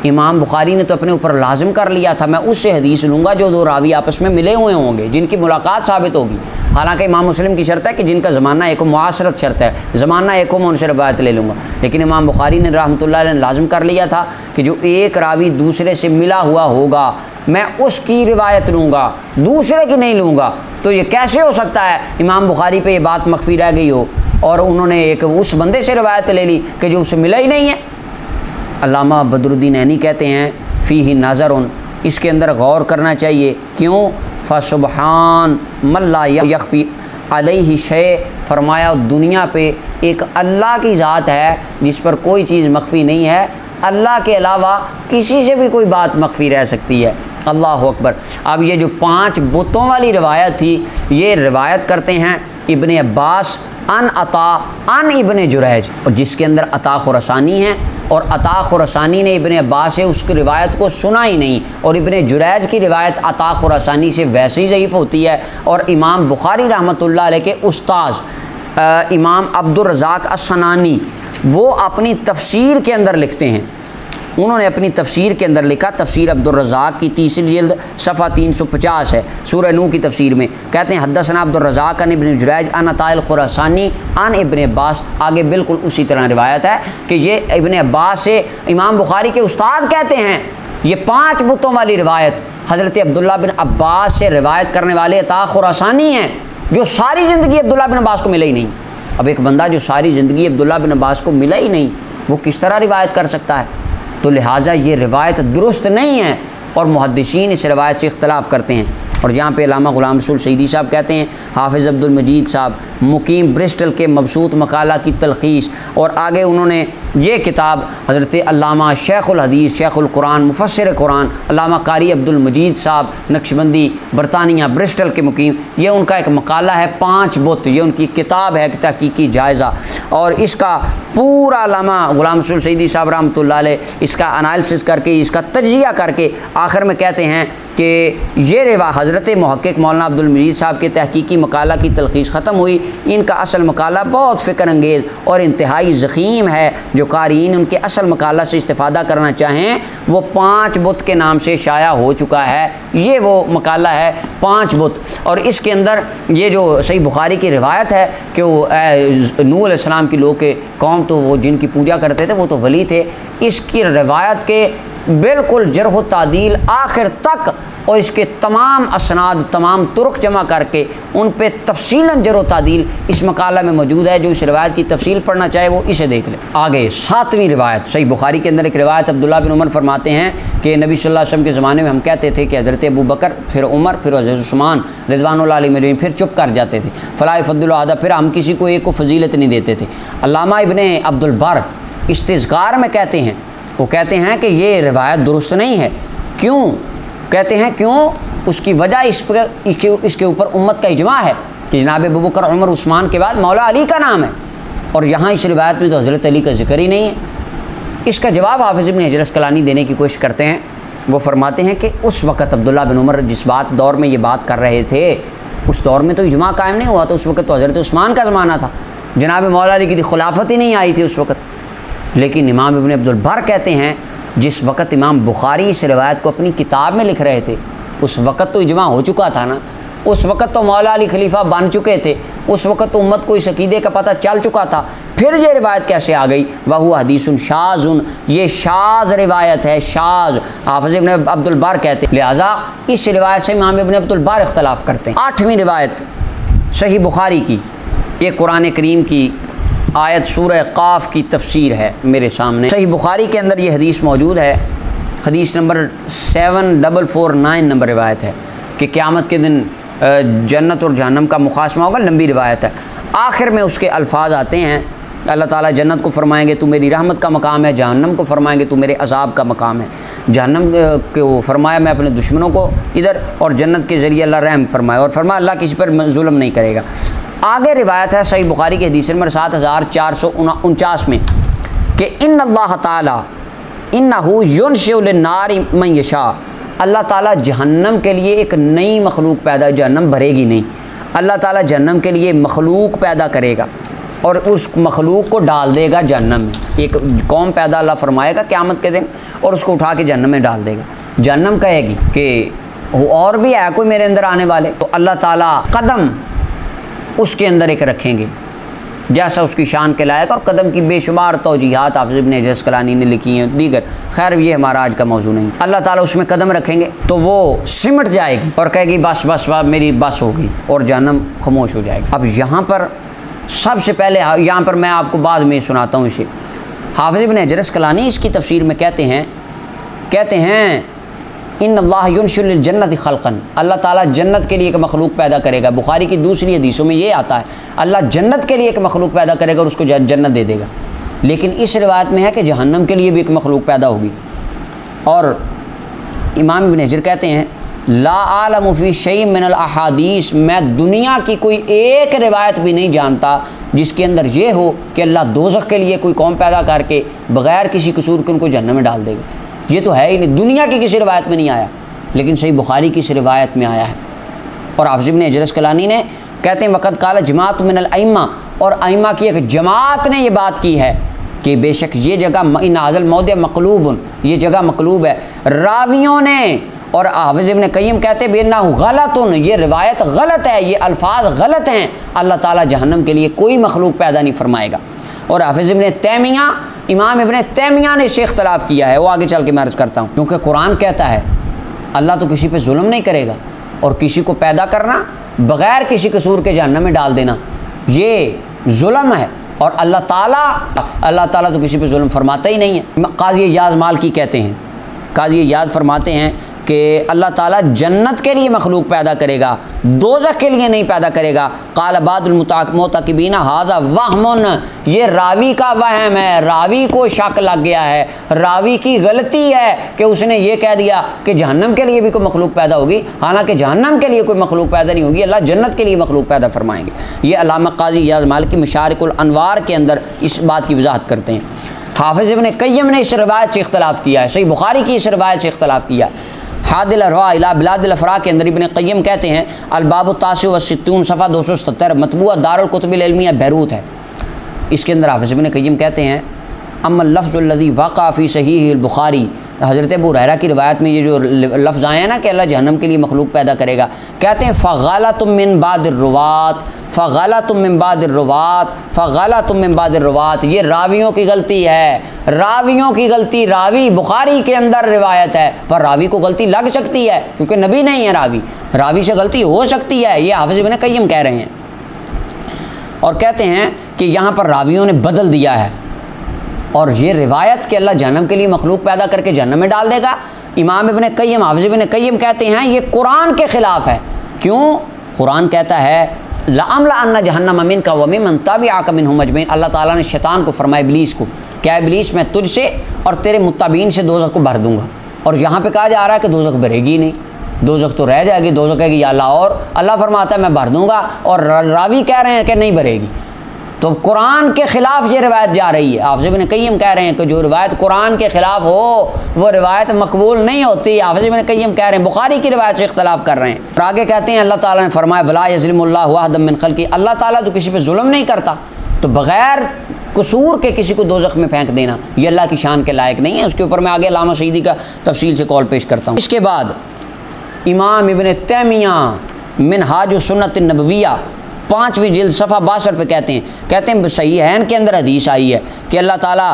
इमाम बुखारी ने तो अपने ऊपर लाजिम कर लिया था, मैं उससे हदीस लूँगा जो दो रावी आपस में मिले हुए होंगे, जिनकी मुलाकात साबित होगी। हालांकि इमाम मुस्लिम की शर्त है कि जिनका ज़माना एक हो, मुआसरत शर्त है, ज़माना एक हो, मैं उनसे रवायत ले लूँगा। लेकिन इमाम बुखारी ने रहमतुल्लाह अलैह लाजिम कर लिया था कि जो एक रावी दूसरे से मिला हुआ होगा मैं उसकी रिवायत लूँगा, दूसरे की नहीं लूँगा। तो ये कैसे हो सकता है इमाम बुखारी पे ये बात मख्फी रह गई हो और उन्होंने एक उस बंदे से रिवायत ले ली कि जो उससे मिला ही नहीं है। अल्लामा बदरुद्दीन ऐनी कहते हैं फ़ीही नज़रुन, इसके अंदर गौर करना चाहिए। क्यों? फ़सुबहान मल्ला यख्फ़ी अलैहि शै, फरमाया दुनिया पे एक अल्लाह की ज़ात है जिस पर कोई चीज़ मख्फी नहीं है, अल्लाह के अलावा किसी से भी कोई बात मख्फी रह सकती है। अल्लाह अकबर। अब ये जो 5 बुतों वाली रिवायत थी, ये रिवायत करते हैं इब्ने अब्बास अन अता अन इब्ने जुरैज, और जिसके अंदर अता खुरसानी है, और अता खुरसानी ने इब्ने अब्बास से उसकी रिवायत को सुना ही नहीं, और इब्ने जुरैज की रिवायत अता खुरसानी से वैसे ही ज़ईफ़ होती है। और इमाम बुखारी रहमतुल्लाह अलैह के उस्ताद इमाम अब्दुर रज़ाक अस्सनानी वो अपनी तफसीर के अंदर लिखते हैं, उन्होंने अपनी तफसीर के अंदर लिखा, तफसीर अब्दुर रज़ाक की 3री जिल्द सफ़ा 350 है, सूरह नूह की तफसीर में कहते हैं हद्दसना अब्दुर रज़ाक अन इब्न जुरैज अन अताइल खुरासानी अन इब्न अब्बास। आगे बिल्कुल उसी तरह रिवायत है कि ये इब्न अब्बास से इमाम बुखारी के उस्ताद कहते हैं। ये 5 बुतों वाली रिवायत हज़रत अब्दुल्ला बिन अब्बास से रिवायत करने वाले अता खुरासानी हैं, जो सारी ज़िंदगी अब्दुल्ला बिन अब्बास को मिला ही नहीं। अब एक बंदा जो सारी ज़िंदगी अब्दुल्ला बिन अब्बास को मिला ही नहीं, वो किस तरह रिवायत कर सकता है? तो लिहाजा ये रिवायत दुरुस्त नहीं है और मुहद्दिसीन इस रिवायत से इख्तलाफ करते हैं। और यहाँ पे अल्लामा गुलाम रसूल सईदी साहब कहते हैं, हाफिज़ अब्दुल मजीद साहब मुकीम ब्रिस्टल के मबसूत मकाला की तलखीस, और आगे उन्होंने ये किताब हज़रत अल्लामा शेखुल हदीस शेखुल कुरान मुफस्सिर कुरान अल्लामा कारी अब्दुल मजीद साहब नक्शबंदी बरतानिया ब्रिस्टल के मुकीम, ये उनका एक मकाला है 5 बुत, ये उनकी किताब है तहकीकी जायज़ा। और इसका पूरा अल्लामा गुलाम रसूल सईदी साहब रहमतुल्लाह अलैह इसका एनालिसिस करके, इसका तज्जिया करके आखिर में कहते हैं कि ये रिवा हज़रत मुहक्किक मौलाना अब्दुल मजीद साहब के तहकीकी मकाला की तलखीस ख़त्म हुई। इनका असल मकाला बहुत फ़िक्र अंगेज़ और इंतहाई ज़ख़ीम है, जो क़ारीन उनके असल मकाला से इस्तिफ़ादा करना चाहें वो 5 बुत के नाम से शाया हो चुका है। ये वो मकाला है 5 बुत, और इसके अंदर ये जो सही बुखारी की रिवायत है कि वो नूह अलैहिस्सलाम की लोग के कौम तो वो जिनकी पूजा करते थे वो तो वली थे, इसकी रिवायत के बिल्कुल जरह तादील आखिर तक और इसके तमाम असनाद तमाम तुर्क जमा करके उन पे तफसीलन जरह तादील इस मकाला में मौजूद है। जो इस रिवायत की तफसील पढ़ना चाहे वो इसे देख ले। आगे 7वीं रिवायत सही बुखारी के अंदर एक रिवायत अब्दुल्ला बिन उमर फरमाते हैं कि नबी सल्लल्लाहु अलैहि वसल्लम के ज़माने में हम कहते थे कि हज़रत अबू बकर, फिर उमर, फिर हज़रत उस्मान रिज़वानुल्लाह अलैहिम, फिर चुप कर जाते थे। फ़ला फ़द्दुल आदा, फिर हम किसी को एक को फजीलत नहीं देते थे। अल्लामा इब्ने अब्दुल बर इस्तिज़कार में कहते हैं, वो कहते हैं कि ये रिवायत दुरुस्त नहीं है। क्यों कहते हैं? क्यों? उसकी वजह इसके ऊपर उम्मत का इजमा है कि जनाब अबू बकर, उमर, उस्मान के बाद मौला अली का नाम है, और यहाँ इस रिवायत में तो हज़रत अली का जिक्र ही नहीं है। इसका जवाब हाफिज़ इब्न हजर अस्क़लानी देने की कोशिश करते हैं। वो फरमाते हैं कि उस वक़्त अब्दुल्ला बिन उमर जिस दौर में ये बात कर रहे थे, उस दौर में तो इजमा कायम नहीं हुआ था। उस वक़्त तो हज़रत उस्मान का ज़माना था, जनाब मौला अली की खिलाफत ही नहीं आई थी उस वक़्त। लेकिन इमाम इब्न अब्दुल बर कहते हैं जिस वक़्त इमाम बुखारी इस रिवायत को अपनी किताब में लिख रहे थे, उस वक़्त तो इजमा हो चुका था ना, उस वक़्त तो मौला अली खलीफा बन चुके थे, उस वक़्त तो उम्मत को इस अक़ीदे का पता चल चुका था। फिर ये रिवायत कैसे आ गई? वह हदीसुन शाज़ुन, ये शाज़ रिवायत है, शाज़। हाफ़िज़ इब्न अब्दुल बर कहते हैं, लिहाजा इस रिवायत से इमाम इब्न अब्दुल बर इख्तलाफ करते हैं। 8वीं रिवायत सही बुखारी की, ये कुरान करीम की आयत सूरह क़ाफ़ की तफसीर है मेरे सामने। सही बुखारी के अंदर ये हदीस मौजूद है, हदीस नंबर 7449 नंबर रिवायत है कि क़यामत के दिन जन्नत और जहन्नम का मुखासमा होगा। लंबी रिवायत है, आखिर में उसके अल्फाज आते हैं, अल्लाह ताला जन्नत को फरमाएंगे तू मेरी रहमत का मकाम है, जहन्नम को फरमाएंगे तू मेरे अज़ाब का मकाम है। जहन्नम को फरमाया मैं अपने दुश्मनों को इधर, और जन्नत के ज़रिए अल्लाह रहम फरमाया, और फरमाया अल्लाह किसी पर जुल्म नहीं करेगा। आगे रिवायत है सही बुखारी के हदीस नंबर 7449 में कि इन्नल्लाह ताला इन्नहु युनशिउ लिन्नारि मन यशा, अल्लाह ताला जहन्नम के लिए एक नई मखलूक पैदा, जहन्नम भरेगी नहीं, अल्लाह ताला जहन्नम के लिए मखलूक पैदा करेगा और उस मखलूक को डाल देगा जहन्नम में। एक कौम पैदा अल्लाह फरमाएगा क़यामत के दिन और उसको उठा के जहन्नम में डाल देगा। जहन्नम कहेगी कि और भी है कोई मेरे अंदर आने वाले, तो अल्लाह ताला कदम उसके अंदर एक रखेंगे जैसा उसकी शान के लायक, और कदम की बेशुमार तौजीहात हाफ़िज़ इब्न हजर अस्क़लानी ने लिखी हैं दीगर। खैर ये हमारा आज का मौजू नहीं। अल्लाह ताला उसमें कदम रखेंगे तो वो सिमट जाएगी और कहेगी बस बस बस मेरी बस होगी, और जहन्नम खामोश हो जाएगी। अब यहाँ पर सबसे पहले, यहाँ पर मैं आपको बाद में सुनाता हूँ इसे। हाफ़िज़ इब्न हजर अस्क़लानी इसकी तफसीर में कहते हैं इन्नल्लाह युनशिरुल जन्नति खल्क़न, अल्लाह ताला जन्नत के लिए एक मखलूक पैदा करेगा। बुखारी की दूसरी हदीसों में ये आता है अल्लाह जन्नत के लिए एक मखलूक पैदा करेगा और उसको जन्नत दे देगा। लेकिन इस रिवायत में है कि जहन्नम के लिए भी एक मखलूक पैदा होगी। और इमाम इब्न हजर कहते हैं ला आलमु फ़ी शैइन मिनल अहादीस, मैं दुनिया की कोई एक रिवायत भी नहीं जानता जिसके अंदर ये हो कि अल्लाह दोज़ख के लिए कोई कौम पैदा करके बग़ैर किसी कसूर के उनको जहन्नम में डाल देगा। ये तो है ही नहीं, दुनिया की किसी रिवायत में नहीं आया, लेकिन सही बुखारी की इस रिवायत में आया है। और हाफ़िज़ इब्न हजर अस्क़लानी ने कहते हैं वक़द क़ाल जमात मिनल अइम्मा, और अइम्मा की एक जमात ने ये बात की है कि बेशक ये जगह इन हाज़ल मौदे मक़लूबुन, ये जगह मक़लूब है। रावियों ने और हाफ़िज़ इब्न क़य्यिम कहते बेना गलतुन, ये रिवायत गलत है, ये अल्फाज गलत हैं, अल्लाह ताला जहन्नम के लिए कोई मखलूक पैदा नहीं फरमाएगा। और हाफ़िज़ इब्न तैमिया, इमाम इब्न तैमिया ने इससे इख्तलाफ किया है, वो आगे चल के मैं अर्ज़ करता हूँ। क्योंकि कुरान कहता है अल्लाह तो किसी पे जुल्म नहीं करेगा, और किसी को पैदा करना बग़ैर किसी कसूर के जहन्नम में डाल देना ये जुल्म है, और अल्लाह ताला तो किसी पे जुल्म फरमाता ही नहीं है। काज़ी इयाज़ मालकी कहते हैं, काज़ी इयाज़ फरमाते हैं कि अल्लाह ताला जन्नत के लिए मखलूक पैदा करेगा, दोज़ख के लिए नहीं पैदा करेगा। क़ाल बादुल मुताक़िबीना हाज़ा वहमुन, ये रावी का वहम है, रावी को शक लग गया है, रावी की गलती है कि उसने ये कह दिया कि जहन्नम के लिए भी कोई मखलूक पैदा होगी, हालांकि जहन्नम के लिए कोई मखलूक पैदा नहीं होगी, अल्लाह जन्नत के लिए मखलूक पैदा फरमाएंगे। ये अल्लामा क़ाज़ी इयाज़ मालकी मशारिकुल अनवार के अंदर इस बात की वजाहत करते हैं। हाफ़िज़ इब्न क़य्यिम ने इस रिवायत से इख्तलाफ किया है, सही बुखारी की इस रिवायत से इख्तलाफ किया है। हादिल अरवा इला बिलादिल अफ़रा के अंदर इब्न क़य्यिम कहते हैं अलबाबु तासी व सित्तून सफ़ा 277 मतबूआ दारुल कुतुबिल इल्मिया बैरूत है। इसके अंदर हाफ़िज़ इब्न क़य्यिम कहते हैं अम्मल लफ्ज़ुल लज़ी वक़ा फ़ी सहीहिल बुखारी, हज़रत अबू हुरैरा की रिवायत में ये जो लफ्ज़ आए हैं ना कि अल्लाह जहन्नम के लिए मखलूक पैदा करेगा, कहते हैं फ़ग़लतुम मिन बादिर रुवात, फ़ग़लतुम मिन बादिर रुवात, फ़ग़लतुम मिन बादिर रुवात, ये रावियों की गलती है, रावियों की गलती। रावी बुखारी के अंदर रिवायत है, पर रावी को गलती लग सकती है क्योंकि नबी नहीं है रावी, रावी से गलती हो सकती है, ये हाफ़िज़ इब्न क़य्यिम कह रहे हैं। और कहते हैं कि यहाँ पर रावियों ने बदल दिया है, और ये रिवायत कि अल्लाह जहन्नम के लिए मखलूक पैदा करके जहन्नम में डाल देगा, इमाम इब्न क़य्यिम हाफ़िज़ इब्न क़य्यिम कहते हैं ये कुरान के ख़िलाफ़ है। क्यों? कुरान कहता है लअम्ला अन्ना जहन्नम मिनका व मिम्मन तबिअका मिनहुम अजमईन, अल्लाह ताला ने शैतान को फरमाया इब्लीस को, क्या इब्लीस मैं तुझसे और तेरे मुत्तबीन से दोज़ख को भर दूँगा। और यहाँ पे कहा जा रहा है कि दोज़ख भरेगी नहीं, दोज़ख तो रह जाएगी, दोज़ख कहेगी या अल्लाह, और अल्लाह फरमाता है मैं भर दूँगा, और रावी कह रहे हैं कि नहीं भरेगी। तो कुरान के ख़िलाफ़ ये रिवायत जा रही है। हाफ़िज़ इब्न क़य्यिम कह रहे हैं कि जो रिवायत कुरान के ख़िलाफ़ हो वो रिवायत मकबूल नहीं होती। हाफ़िज़ इब्न क़य्यिम कह रहे हैं बुखारी की रिवायत से इख्तलाफ कर रहे हैं। और आगे कहते हैं अल्लाह ताला ने फरमाया वला यज़लिमुल्लाहु अहदम मिन ख़ल्क़ी, अल्लाह ताला तो किसी पे जुल्म नहीं करता, तो बग़ैर कसूर के किसी को दोज़ख में फेंक देना ये अल्लाह की शान के लायक नहीं है। उसके ऊपर मैं आगे अल्लामा सईदी का तफसील से कौल पेश करता हूँ। इसके बाद इमाम इब्न तैमिया मिनहाजुस सुन्नत नबविया 5वीं जिल्द सफ़ा 62 पे कहते हैं सहीहैन के अंदर हदीस आई है कि अल्लाह ताला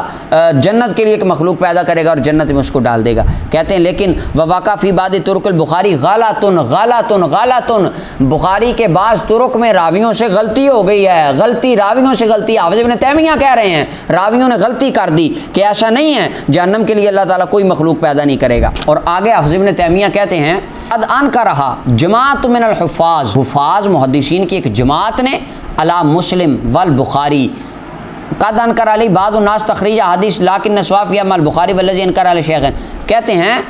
जन्नत के लिए एक मखलूक पैदा करेगा और जन्नत में उसको डाल देगा। कहते हैं लेकिन ववाक़ा फ़ी बादी तुरुक़ुल बुखारी गालातुन, बुखारी के बाज़ तुरुक में रावियों से गलती हो गई है, गलती रावियों से गलती। हाफ़िज़ इब्न तैमिया कह रहे हैं रावियों ने गलती कर दी कि ऐसा नहीं है, जहन्नम के लिए अल्लाह ताला कोई मखलूक पैदा नहीं करेगा। और आगे हाफ़िज़ इब्न तैमिया कहते हैं अद अन का रहा जमात मिनल हुफ़ाज़, हुफ़ाज़ मुहद्दिसीन की एक जमात ने अला मुस्लिम वल बुखारी कद अनकर अली बाद उन्नास तखरीज हदीस लाकिन नस्वाफिया मल बुखारी वल्लज़ी अनकर अल शेखन, कहते हैं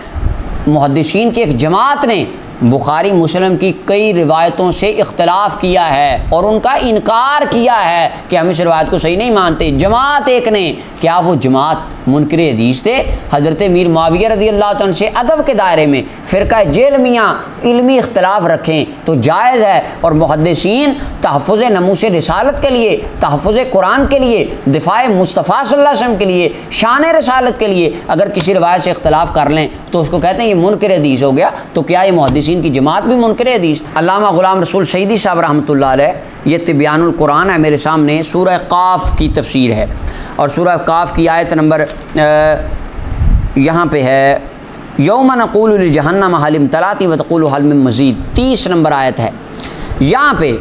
मुहद्दिसीन की एक जमात ने बुखारी मुस्लिम की कई रिवायतों से इख्तलाफ किया है और उनका इनकार किया है कि हम इस रिवायत को सही नहीं मानते। जमात एक ने, क्या वो जमात मुनकर हदीस थे? हज़रत मीर मुआविया रज़ियल्लाहु अन्हु से अदब के दायरे में फ़िरका जेलमियाँ इल्मी इख्तलाफ रखें तो जायज़ है, और मुहद्दिसीन तहफ़्फ़ुज़ नमूस रिसालत के लिए, तहफ़्फ़ुज़ कुरान के लिए, दिफ़ाए मुस्तफ़ा सल्लल्लाहु अलैहि वसल्लम के लिए, शान रिसालत के लिए अगर किसी रिवायत से इख्तलाफ कर लें तो उसको कहते हैं ये मुनकर हदीस हो गया। तो क्या ये मुहद्दिसीन की जमात भी मुनकर हदीस? अल्लामा ग़ुलाम रसूल सईदी साहब रहमतुल्लाह अलैह, ये तिब्यानुल कुरान है मेरे सामने, सूरह क़ाफ़ की तफसीर है और सूरह क़ाफ़ की आयत नंबर यहाँ पे है, यौम नक़ूलु लिजहन्नम हल इम्तलाती व तक़ूलु हल मिन मज़ीद, 30 नंबर आयत है। यहाँ पे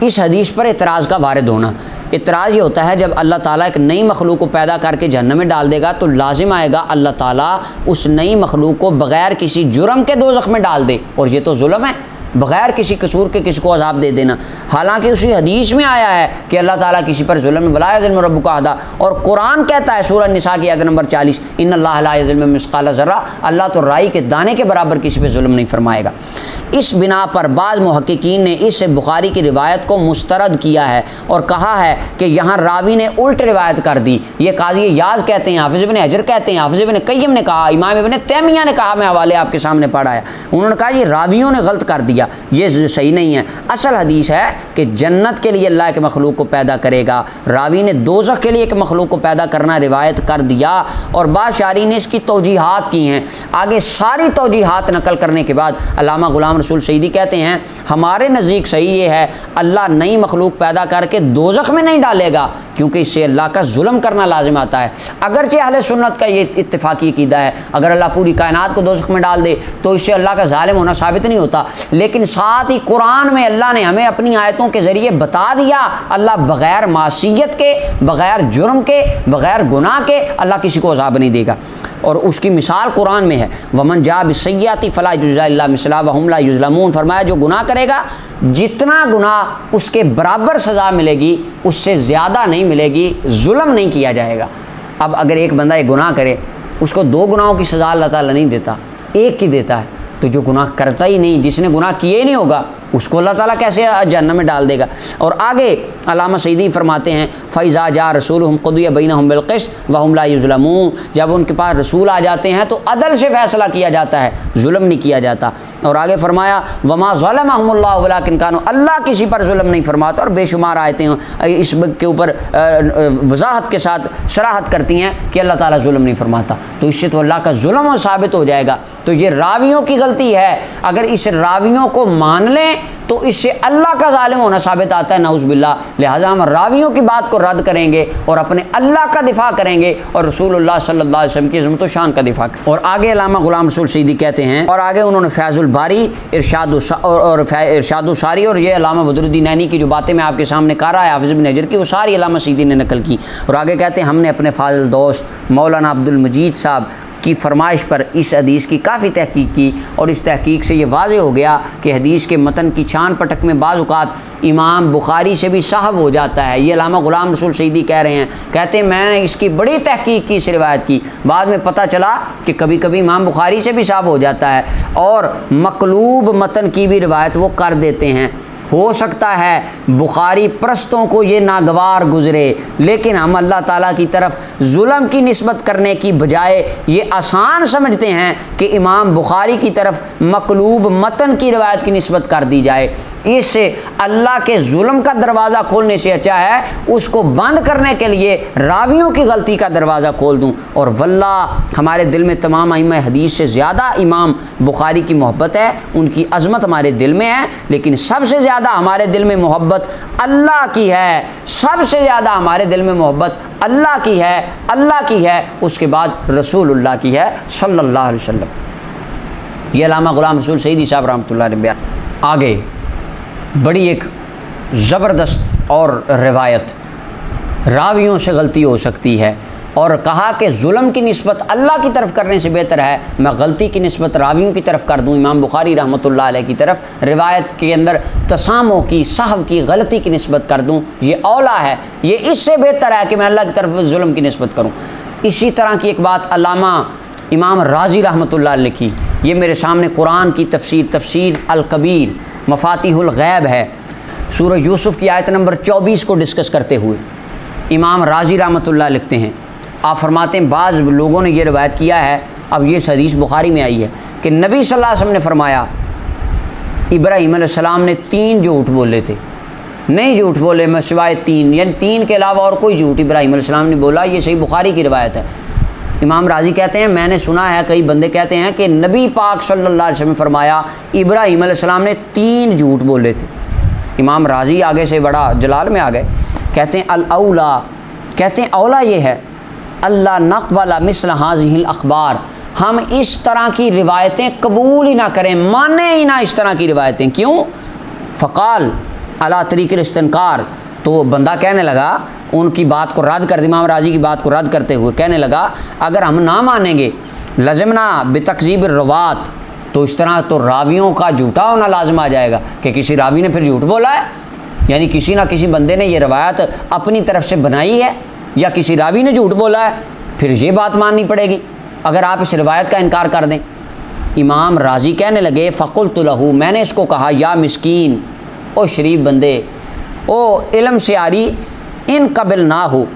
इस हदीस पर एतराज़ का वारिद होना, इतराज़ ये होता है जब अल्लाह ताला एक नई मखलूक को पैदा करके जहन्नम में डाल देगा तो लाजिम आएगा अल्लाह ताला उस नई मखलूक को बग़ैर किसी जुर्म के दोज़ख में डाल दे, और ये तो जुल्म है, बग़ैर किसी कसूर के किसी को अज़ाब दे देना। हालांकि उसी हदीस में आया है कि अल्लाह ताला किसी पर जुल्म वला यज़लिमु रब्बुका अहदा, और कुरान कहता है सूरह निसा की आयत नंबर 40, इन्नल्लाह ला यज़लिमु मिस्क़ाला ज़र्रा, अल्लाह तो राई के दाने के बराबर किसी पर जुल्म नहीं फरमाएगा। इस बिना पर बाज़ मुहक्किकीन ने इस बुखारी की रिवायत को मुस्तरद किया है और कहा है कि यहाँ रावी ने उल्ट रिवायत कर दी। ये काज़ी याज़ कहते हैं, हाफिज़ इब्न हजर कहते हैं, हाफिज़ इब्न क़य्यम ने कहा, इमाम इब्न तैमिया ने कहा, मैं हवाले आपके सामने पढ़ा है, उन्होंने कहा ये रावियों ने गलत कर दिया, ये सही नहीं है। असल हदीस है कि जन्नत के लिए अल्लाह के मखलूक को पैदा करेगा, रावी ने दोज़ख के लिए एक मखलूक को पैदा करना रिवायत कर दिया और बादशारी ने इसकी तौजीहात की हैं। आगे सारी तौजीहात नकल करने के बाद अल्लामा ग़ुलाम रसूल सईदी कहते हैं हमारे नज़दीक सही ये है अल्लाह नई मखलूक पैदा करके दोज़ख में नहीं डालेगा, क्योंकि इससे अल्लाह का जुल्म करना लाजिम आता है। अगरचे अहले सुन्नत का ये इत्तिफ़ाक़ी अक़ीदा है अगर अल्लाह पूरी कायनात को दोज़ख में डाल दे तो इससे अल्लाह का ज़ालिम होना साबित नहीं होता, लेकिन साथ ही कुरान में अल्लाह ने हमें अपनी आयतों के ज़रिए बता दिया अल्लाह बग़ैर मासियत के, बग़ैर जुर्म के, बग़ैर गुनाह के अल्लाह किसी को अज़ाब नहीं देगा। और उसकी मिसाल कुरान में है, वमन जा बिस्सय्यति फला युज़्ज़ा इल्ला मिस्लहा व हुम ला युज़्लमून, फरमाया जो गुनाह करेगा जितना गुनाह उसके बराबर सज़ा मिलेगी उससे ज़्यादा नहीं मिलेगी, जुल्म नहीं किया जाएगा। अब अगर एक बंदा एक गुनाह करे उसको 2 गुनाहों की सज़ा अल्लाह ताला नहीं देता, एक की देता है, तो जो गुनाह करता ही नहीं, जिसने गुनाह किए ही नहीं होगा उसको अल्लाह ताला कैसे जहन्नम में डाल देगा। और आगे अल्लामा सईदी फरमाते हैं फ़ैज़ा जा रसूलुहुम क़ुदिया बैनहुम बिल क़िस्त व हुम ला युज़लमून, जब उनके पास रसूल आ जाते हैं तो अदल से फ़ैसला किया जाता है, जुल्म नहीं किया जाता। और आगे फरमाया वमा ज़लमहुमुल्लाहु वलाकिन कानू, अल्लाह किसी पर जुल्म नहीं फरमाता। और बेशुमार आयतें इस के ऊपर वज़ाहत के साथ सराहत करती हैं कि अल्लाह ताला जुल्म नहीं फरमाता, तो इससे तो अल्लाह का जुल्म साबित हो जाएगा। तो ये रावियों की गलती है, अगर इस रावियों को मान लें तो इससे अल्लाह का ज़ालिम होना साबित आता है, नाउज़ुबिल्लाह। लिहाजा हम रावियों की बात को रद्द करेंगे और अपने अल्लाह का दिफा करेंगे और रसूलुल्लाह सल्लल्लाहु अलैहि वसल्लम की इज़्ज़त व शान का दिफा। और आगे अल्लामा ग़ुलाम रसूल सईदी कहते हैं, और आगे उन्होंने फ़ैज़ुल बारी, इरशादुस सारी और ये अल्लामा बदरुद्दीन नैनी की जो बातें मैं आपके सामने कर रहा है हाफिज़ इब्न हजर की, वो सारी अल्लामा सईदी ने नकल की। और आगे कहते हैं हमने अपने फाज़िल दोस्त मौलाना अब्दुल मजीद साहब की फरमाइश पर इस हदीस की काफ़ी तहकीक की और इस तहकीक से ये वाज़े हो गया कि हदीस के मतन की छान पटक में बाज़ औक़ात इमाम बुखारी से भी साहब हो जाता है। ये अल्लामा ग़ुलाम रसूल सईदी कह रहे हैं, कहते हैं मैंने इसकी बड़ी तहकीक की इस रिवायत की, बाद में पता चला कि कभी कभी इमाम बुखारी से भी साहब हो जाता है और मकलूब मतन की भी रिवायत वो कर देते हैं। हो सकता है बुखारी परस्तों को ये नागवार गुज़रे, लेकिन हम अल्लाह ताला की तरफ जुल्म की निस्बत करने की बजाय ये आसान समझते हैं कि इमाम बुखारी की तरफ मकलूब मतन की रिवायत की निस्बत कर दी जाए। इससे अल्लाह के जुल्म का दरवाज़ा खोलने से अच्छा है उसको बंद करने के लिए रावियों की गलती का दरवाज़ा खोल दूँ। और वल्लाह हमारे दिल में तमाम अइम्मा हदीस से ज़्यादा इमाम बुखारी की मोहब्बत है, उनकी अज़मत हमारे दिल में है, लेकिन सबसे ज़्यादा हमारे दिल में मोहब्बत अल्लाह की है, सबसे ज़्यादा हमारे दिल में मोहब्बत अल्लाह की है, अल्लाह की है, उसके बाद रसूलुल्लाह की है सल्लल्लाहु अलैहि वसल्लम। ये अल्लामा ग़ुलाम रसूल सईदी साहब रहमतुल्लाह अलैह बयान। आगे बड़ी एक ज़बरदस्त और रिवायत, रावियों से गलती हो सकती है और कहा कि जुल्म की निस्बत अल्लाह की तरफ करने से बेहतर है मैं गलती की निस्बत रावियों की तरफ कर दूँ, इमाम बुखारी रहमतुल्लाह अलैह की तरफ रिवायत के अंदर तसामों की, सहव की, गलती की निस्बत कर दूँ, ये औला है, ये इससे बेहतर है कि मैं अल्लाह की तरफ जुल्म की निस्बत करूँ। इसी तरह की एक बात अल्लामा इमाम राज़ी रहमतुल्लाह अलैह लिखी, ये मेरे सामने कुरान की तफसीर अल कबीर मफातिहुल गैब है, सूरह यूसुफ की आयत नंबर 24 को डिस्कस करते हुए इमाम राजी रहमतुल्लाह लिखते हैं, आप फरमाते हैं बाज़ लोगों ने ये रिवायत किया है, अब ये हदीस बुखारी में आई है कि नबी सल्लल्लाहु अलैहि वसल्लम ने फरमाया इब्राहीम अलैहिस्सलाम ने 3 झूठ बोले थे, नहीं झूठ बोले मैं सिवाय 3, यानी 3 के अलावा और कोई झूठ इब्राहीम अलैहिस्सलाम ने बोला। ये सही बुखारी की रिवायत है। इमाम राजी कहते हैं मैंने सुना है, कई बंदे कहते हैं कि नबी पाक सल्लल्लाहु अलैहि वसल्लम ने फरमाया इब्राहीम अलैहिस्सलाम ने 3 झूठ बोले थे। इमाम राजी आगे से बड़ा जलाल में आ गए, कहते हैं अल औला, कहते हैं औला ये है अल्लाह नक़बला मिस्ल हाज़िहिल अख़बार, हम इस तरह की रिवायतें कबूल ही ना करें, माने ही ना इस तरह की रिवायतें। क्यों? फ़क़ाल अला तरीक़िल इस्तिनकार, तो बंदा कहने लगा, उनकी बात को रद्द कर, इमाम राजी की बात को रद्द करते हुए कहने लगा अगर हम ना मानेंगे लज़मना बितकज़ीब रवात, तो इस तरह तो रावियों का झूठा होना लाजम आ जाएगा कि किसी रावी ने फिर झूठ बोला है, यानी किसी ना किसी बंदे ने ये रवायत अपनी तरफ से बनाई है या किसी रावी ने झूठ बोला है, फिर ये बात माननी पड़ेगी अगर आप इस रिवायत का इनकार कर दें। इमाम राजी कहने लगे फ़क़ुल्तु लहू, मैंने इसको कहा या मिस्कीन, ओ शरीफ बंदे, ओ इल्म से आरी इन कबिल ना हो,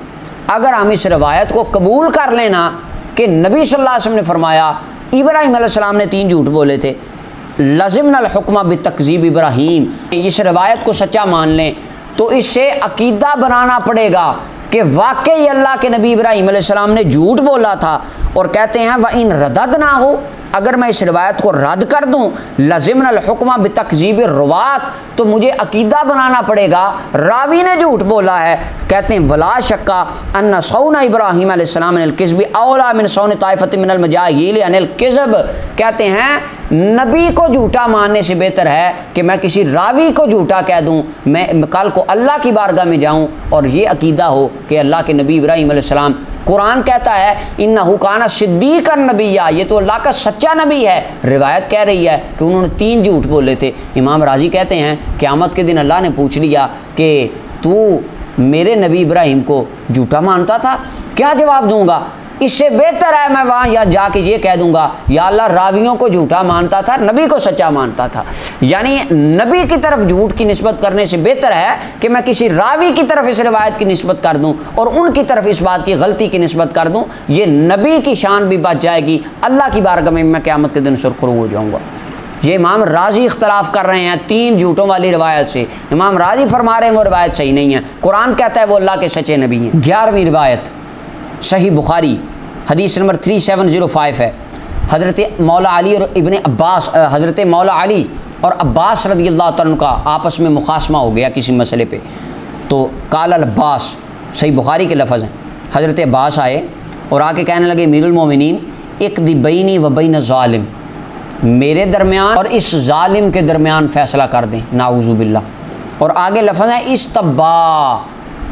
अगर हम इस रिवायत को कबूल कर लेना कि नबी सल्लल्लाहु अलैहि वसल्लम ने फरमाया इब्राहीम अलैहिस्सलाम ने 3 झूठ बोले थे, लज़िमनल हुक्म बितकज़ीब इब्राहीम, इस रिवायत को सच्चा मान लें तो इससे अकीदा बनाना पड़ेगा कि वाकई अल्लाह के नबी इब्राहीम अलैहिस्सलाम ने झूठ बोला था। और कहते हैं व इन रदद ना हो, अगर मैं इस रिवायत को रद्द कर दूं लज़िमनल हुक्म बितकज़ीब रवात, तो मुझे अकीदा बनाना पड़ेगा रावी ने झूठ बोला है। कहते हैं वला शक्का अन्ना सौना इब्राहीम अलैहिस्सलाम अनिल किज़्ब औला मिन सौन ताइफत मिनल मजाहिल अनिल किज़्ब, कहते हैं नबी को झूठा मानने से बेहतर है कि मैं किसी रावी को झूठा कह दूं, मैं कल को अल्लाह की बारगाह में जाऊं और ये अकीदा हो कि अल्लाह के नबी इब्राहीम अलैहिस्सलाम, कुरान कहता है इन्नहु काना सिद्दीक़न नबिय्या, ये तो अल्लाह का सच्चा नबी है, रिवायत कह रही है कि उन्होंने 3 झूठ बोले थे। इमाम राजी कहते हैं क़यामत के दिन अल्लाह ने पूछ लिया कि तू मेरे नबी इब्राहीम को झूठा मानता था, क्या जवाब दूंगा? इससे बेहतर है मैं वहाँ या जाके ये कह दूंगा या अल्लाह रावियों को झूठा मानता था, नबी को सच्चा मानता था। यानी नबी की तरफ झूठ की निस्बत करने से बेहतर है कि मैं किसी रावी की तरफ इस रिवायत की निस्बत कर दूं और उनकी तरफ इस बात की गलती की निस्बत कर दूं, ये नबी की शान भी बच जाएगी, अल्लाह की बारगाह में मैं क़यामत के दिन सुरखरू हो जाऊँगा। ये इमाम राजी इख्तलाफ कर रहे हैं 3 झूठों वाली रिवायत से। इमाम राजी फरमा रहे हैं वो रिवायत सही नहीं है, कुरान कहता है वो अल्लाह के सच्चे नबी हैं। 11वीं रिवायत सही बुखारी हदीस नंबर 3705 है, हज़रत मौला अली और इब्ने अब्बास, हज़रत मौला अली और अब्बास रज़ियल्लाहु तआला का आपस में मुखासमा हो गया किसी मसले पे, तो काल अब्बास, सही बुखारी के लफ्ज़ हैं, हज़रत अब्बास आए और आके कहने लगे अमीरुल मोमिनीन इक़्दी बैनी व बैन ज़ालिम, मेरे दरमियान और इस ज़ालिम के दरमियान फ़ैसला कर दें, नाऊज़ु बिल्लाह। और आगे लफ्ज़ है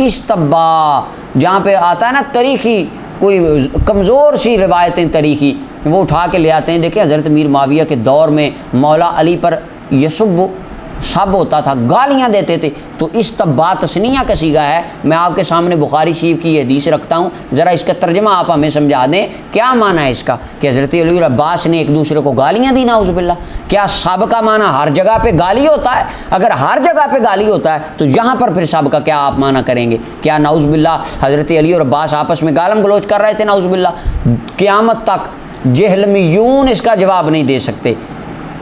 इस्तब्बा, जहाँ पे आता है ना तरीक़ी कोई कमज़ोर सी रिवायतें तरीक़ी, वो उठा के ले आते हैं। देखिए हज़रत मीर माविया के दौर में मौला अली पर यसुब सब होता था, गालियाँ देते थे, तो इस तब्बा तस्निया का सीगा है। मैं आपके सामने बुखारी शरीफ की ये हदीस रखता हूँ, ज़रा इसका तर्जमा आप हमें समझा दें, क्या माना है इसका कि हज़रत अली और अब्बास ने एक दूसरे को गालियाँ दी, नाउज़ु बिल्लाह। क्या सब का माना हर जगह पे गाली होता है? अगर हर जगह पे गाली होता है तो यहाँ पर फिर सब का क्या आप माना करेंगे? क्या नाउज़ु बिल्लाह हज़रत अली और अब्बास आपस में गालम गलोच कर रहे थे? नाउज़ु बिल्लाह। क़यामत तक जहलमियून इसका जवाब नहीं दे सकते,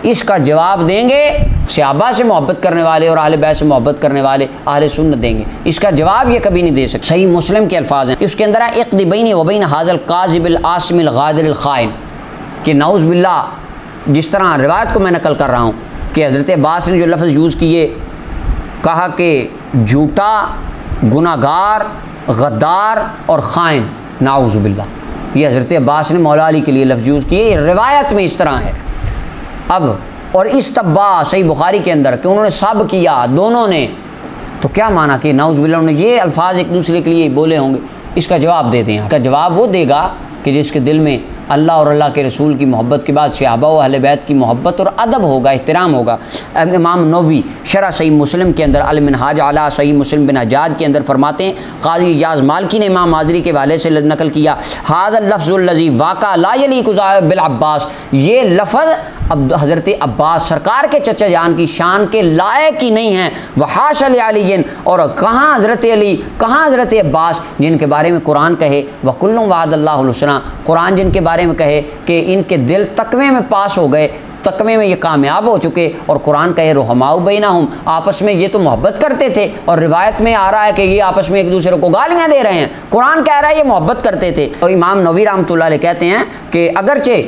इसका जवाब देंगे सहाबा से मोहब्बत करने वाले और अहले बैत से मोहब्बत करने वाले अहले सुन्नत देंगे, इसका जवाब ये कभी नहीं दे सकते। सही मुस्लिम के अल्फाज हैं, इसके अंदर है इक़्दी बैनी व बैन हाज़ल काज़िबिल आसिमिल गादिरिल ख़ाइन, कि नाउज़ु बिल्लाह जिस तरह रिवायत को मैं नकल कर रहा हूँ कि हज़रत अब्बास ने जो लफ्ज़ यूज़ किए, कहा कि झूठा, गुनाहगार, गद्दार और ख़ाइन, नाउज़ु बिल्लाह, ये हज़रत अब्बास ने मौला अली के लिए लफ्ज़ यूज़ किए, रिवायत में इस तरह है। अब और इस तब्बा सही बुखारी के अंदर कि उन्होंने सब किया, दोनों ने, तो क्या माना कि नाउज़ु बिल्लाह उन्होंने ये अल्फाज एक दूसरे के लिए बोले होंगे? इसका जवाब देते हैं, इसका जवाब वो देगा कि जिसके दिल में अल्लाह और अल्लाह के रसूल की मोहब्बत के बाद सहाबा व अहले बैत की मोहब्बत और अदब होगा, एहतराम होगा। इमाम नववी शरह सही मुस्लिम के अंदर अल मिनहाज अला सही मुस्लिम बिन हज्जाज के अंदर फरमाते हैं, क़ाज़ी इजाज़ मालिकी ने इमाम माज़री के हवाले से नकल किया, हाज़ल लफ्ज़ुल लज़ी वाक़ा ला यलीक़ु बिल अब्बास, ये लफ़्ज़ अब हज़रत अब्बास सरकार के चचा जान की शान के लायक ही नहीं है। वहाशा लिअलिय्यिन, और कहाँ हज़रत अली, कहाँ हज़रत अब्बास जिनके बारे में कुरान कहे वकुल्लुम वअदल्लाहुल हुस्ना, कुरान जिनके बारे में कहे कि इनके दिल तकवे में पास हो गए, तकवे में ये कामयाब हो चुके, और कुरान कहे रुहमाउ बैनहुम, आपस में ये तो मोहब्बत करते थे, और रिवायत में आ रहा है कि ये आपस में एक दूसरे को गालियाँ दे रहे हैं, कुरान कह रहा है ये मोहब्बत करते थे। तो इमाम नववी रहमतुल्लाह अलैह कहते हैं कि अगरचे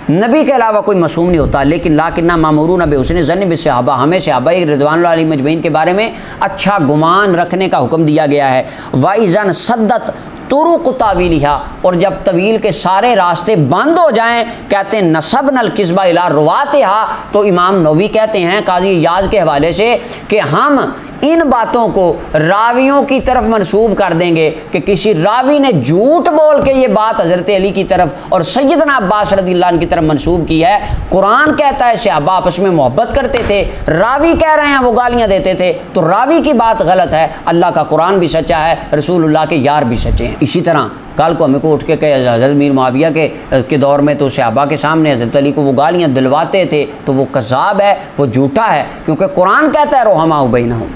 नबी के अलावा कोई मासूम नहीं होता, लेकिन लाकिन्ना मामूरून बिहुस्नि ज़न्न बिस्सहाबा, हमें सहाबा रिज़वानुल्लाह अलैहिम अजमईन के बारे में अच्छा गुमान रखने का हुक्म दिया गया है। वाइज़न सद्दत तुरुक़ तावीलिहा, और जब तवील के सारे रास्ते बंद हो जाएं, कहते हैं नसबनल किस्बा इला रुवातिहा, तो इमाम नववी कहते हैं काज़ी इयाज़ के हवाले से कि हम इन बातों को रावियों की तरफ मंसूब कर देंगे कि किसी रावी ने झूठ बोल के ये बात हज़रत अली की तरफ और सैयदना अब्बास रज़ियल्लाहु अन्हु की तरफ मंसूब की है। कुरान कहता है सहाबा आपस में मोहब्बत करते थे, रावी कह रहे हैं वो गालियाँ देते थे, तो रावी की बात गलत है। अल्लाह का कुरान भी सच्चा है, रसूलुल्लाह के यार भी सच्चे हैं। इसी तरह कल को हमें को उठ के हज़रत मीर मुआविया के दौर में तो सहाबा के सामने हज़रत अली को वो गालियाँ दिलवाते थे, तो वो कज़्ज़ाब है, वो झूठा है, क्योंकि कुरान कहता है रुहमाउ बैनहुम।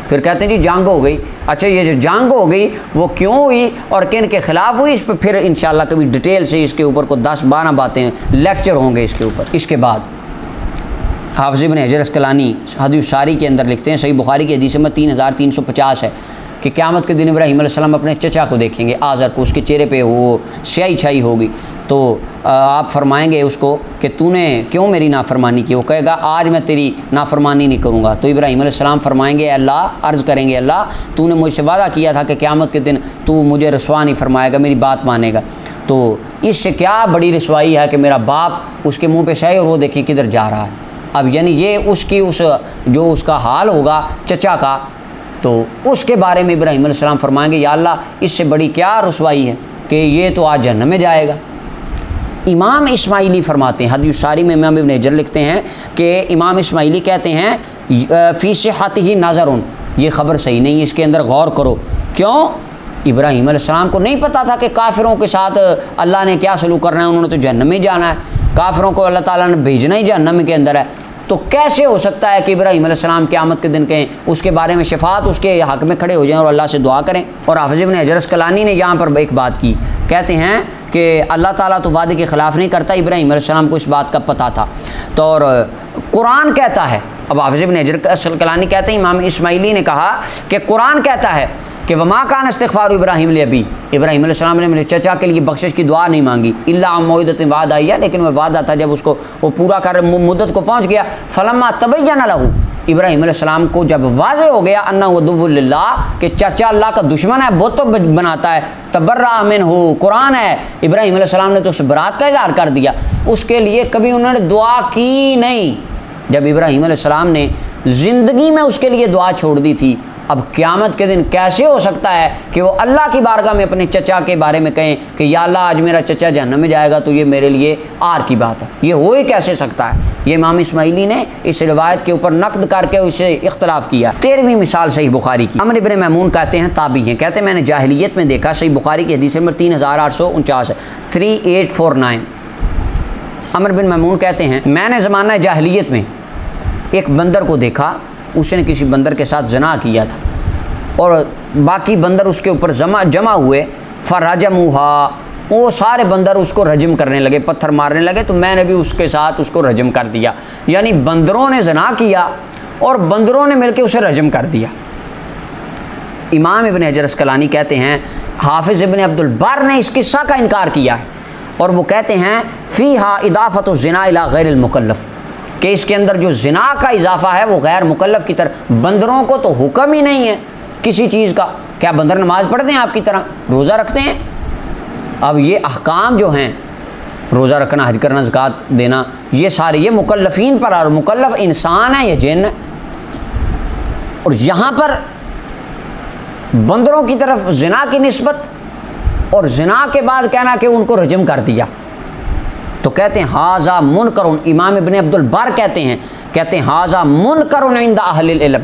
फिर कहते हैं जी जंग हो गई। अच्छा, ये जो जंग हो गई वो क्यों हुई और किन के ख़िलाफ़ हुई, इस पर फिर इंशाल्लाह कभी डिटेल से इसके ऊपर को 10-12 बातें लेक्चर होंगे इसके ऊपर। इसके बाद हाफ़िज़ इब्न हजर अस्क़लानी हदीस शारी के अंदर लिखते हैं, सही बुखारी की हदीस में 3350 है कि क़यामत के दिन इब्राहीम अलैहिस्सलाम अपने चचा को देखेंगे, आज़र को, उसके चेहरे पे वो स्याही छाई होगी, तो आप फरमाएंगे उसको कि तूने क्यों मेरी नाफरमानी की, वो कहेगा आज मैं तेरी नाफरमानी नहीं करूँगा। तो इब्राहीम अलैहिस्सलाम फरमाएंगे अल्लाह, अर्ज़ करेंगे अल्लाह तूने मुझसे वादा किया था कि क़यामत के दिन तू मुझे रसवा नहीं फरमाएगा, मेरी बात मानेगा, तो इससे क्या बड़ी रसवाई है कि मेरा बाप उसके मुँह पे शाही और वो देखिए किधर जा रहा है। अब यानी ये उसकी जो उसका हाल होगा चचा का, तो उसके बारे में इब्राहीम अलैहिस्सलाम फरमाएंगे या अल्लाह इससे बड़ी क्या रसवाई है कि ये तो आज जहन्नम में जाएगा। इमाम इस्माइली फरमाते हैं, हदीस शारी में इमाम इब्न हजर लिखते हैं कि इमाम इस्माइली कहते हैं फ़ी सिहतिही नज़रुन, ये ख़बर सही नहीं है, इसके अंदर गौर करो। क्यों? इब्राहीम अलैहिस्सलाम को नहीं पता था कि काफिरों के साथ अल्लाह ने क्या सलूक करना है, उन्होंने तो जहन्नम में जाना है, काफिरों को अल्लाह ताला ने भेजना ही जहन्नम के अंदर है। तो कैसे हो सकता है कि इब्राहीम अलैहिस्सलाम क़यामत के दिन कहें उसके बारे में शफात उसके हक़ में खड़े हो जाएं और अल्लाह से दुआ करें। और हाफ़िज़ इब्न हजर अस्क़लानी ने यहाँ पर एक बात की, कहते हैं कि अल्लाह ताला तो वादे के ख़िलाफ़ नहीं करता, इब्राहीम अलैहिस्सलाम को इस बात का पता था। तो और कुरान कहता है, अब हाफ़िज़ इब्न हजर अस्क़लानी कहते हैं इमाम इस्माइली ने कहा कि कुरान कहता है कि वमा कान इस्तिग़फ़ार इब्राहीम लिअबी, इब्राहीम अलैहिस्सलाम ने मेरे चचा के लिए बख्शिश की दुआ नहीं मांगी, इल्ला मौइदतिन वादा आई है, लेकिन वह वादा था जब उसको वो पूरा कर मुद्दत को पहुँच गया। फलम्मा तबय्यना लहू, इब्राहीम अलैहिस्सलाम को जब वाज़े हो गया अन्नहु अदुव्वुल लिल्लाह कि चाचा अल्लाह का दुश्मन है, बुत तो बनाता है, तबर्रा मिन्हु, कुरान है, इब्राहीम अलैहिस्सलाम ने तो उस बरात का इज़हार कर दिया, उसके लिए कभी उन्होंने दुआ की नहीं। जब इब्राहीम अलैहिस्सलाम ने ज़िंदगी में उसके लिए दुआ छोड़ दी थी, अब क़यामत के दिन कैसे हो सकता है कि वो अल्लाह की बारगाह में अपने चचा के बारे में कहें कि या अल्लाह आज मेरा चचा जहन्नम में जाएगा तो ये मेरे लिए आर की बात है, ये हो ही कैसे सकता है। ये इमाम इस्माइली ने इस रिवायत के ऊपर नक़द करके उसे इख्तलाफ किया। 13वीं मिसाल सही बुखारी की, अमर इब्न मैमून कहते हैं ताबी हैं, कहते हैं मैंने जाहिलियत में देखा, सही बुखारी की हदीस नंबर 3849 है 3849। अमर बिन मैमून कहते हैं मैंने ज़माना जाहिलियत में एक बंदर को देखा, उसने किसी बंदर के साथ ज़ना किया था और बाकी बंदर उसके ऊपर जमा हुए, फ़रजमुहा, वो सारे बंदर उसको रजम करने लगे, पत्थर मारने लगे, तो मैंने भी उसके साथ उसको रजम कर दिया। यानी बंदरों ने ज़ना किया और बंदरों ने मिलकर उसे रजम कर दिया। इमाम इब्न हजर अस्क़लानी कहते हैं हाफिज़ इब्न अब्दुल बर ने इस किस्सा का इनकार किया है और वो कहते हैं फ़ीहा इदाफ़तु ज़िना इला गैरिल मुकल्लफ़, कि इसके अंदर जो ज़िना का इजाफ़ा है वो गैर मुकल्लफ़ की तरफ, बंदरों को तो हुक्म ही नहीं है किसी चीज़ का। क्या बंदर नमाज़ पढ़ते हैं आपकी तरह, रोज़ा रखते हैं? अब ये अहकाम जो हैं, रोज़ा रखना, हज करना, ज़कात देना, ये सारे ये मुकल्लफ़ीन पर, और मुकल्लफ़ इंसान है या जिन्न, और यहाँ पर बंदरों की तरफ ज़िना की निस्बत और ज़िना के बाद कहना कि उनको रजम कर दिया। तो कहते हैं हाजा मुनकरुन, इमाम इब्न अब्दुल बर कहते हैं हाजा मुनकरुन इंदा अहलिल इल्म,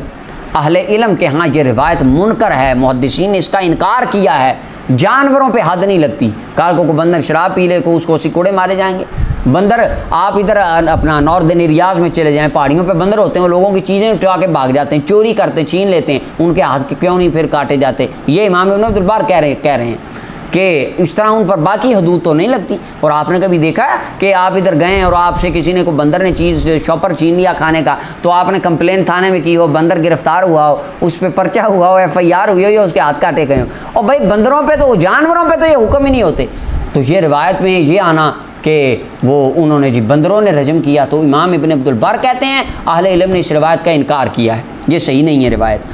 अहले इल्म के हाँ ये रिवायत मुनकर है, मुहद्दिसीन ने इसका इनकार किया है। जानवरों पे हद नहीं लगती, काल को बंदर शराब पी ले को उसको सिकुड़े मारे जाएंगे। बंदर आप इधर अपना नॉर्दर्न एरियाज़ में चले जाएं, पहाड़ियों पे बंदर होते हैं, वो लोगों की चीज़ें उठा के भाग जाते हैं, चोरी करते, छीन लेते हैं, उनके हाथ क्यों नहीं फिर काटे जाते। ये इमाम इब्न अब्दुल बर कह रहे हैं कि इस तरह उन पर बाकी हदूद तो नहीं लगती। और आपने कभी देखा है कि आप इधर गए और आपसे किसी ने को बंदर ने चीज़ शॉपर छीन लिया खाने का, तो आपने कंप्लेन थाने में की हो, बंदर गिरफ्तार हुआ हो, उस पर पर्चा हुआ हो, FIR हुई हो या उसके हाथ काटे गए हो। और भाई बंदरों पे तो, जानवरों पे तो ये हुक्म ही नहीं होते। तो ये रिवायत में ये आना कि वो उन्होंने जी बंदरों ने रजम किया, तो इमाम इब्न अब्दुल बर कहते हैं अहले इल्म ने इस रिवायत का इनकार किया है, ये सही नहीं है रिवायत।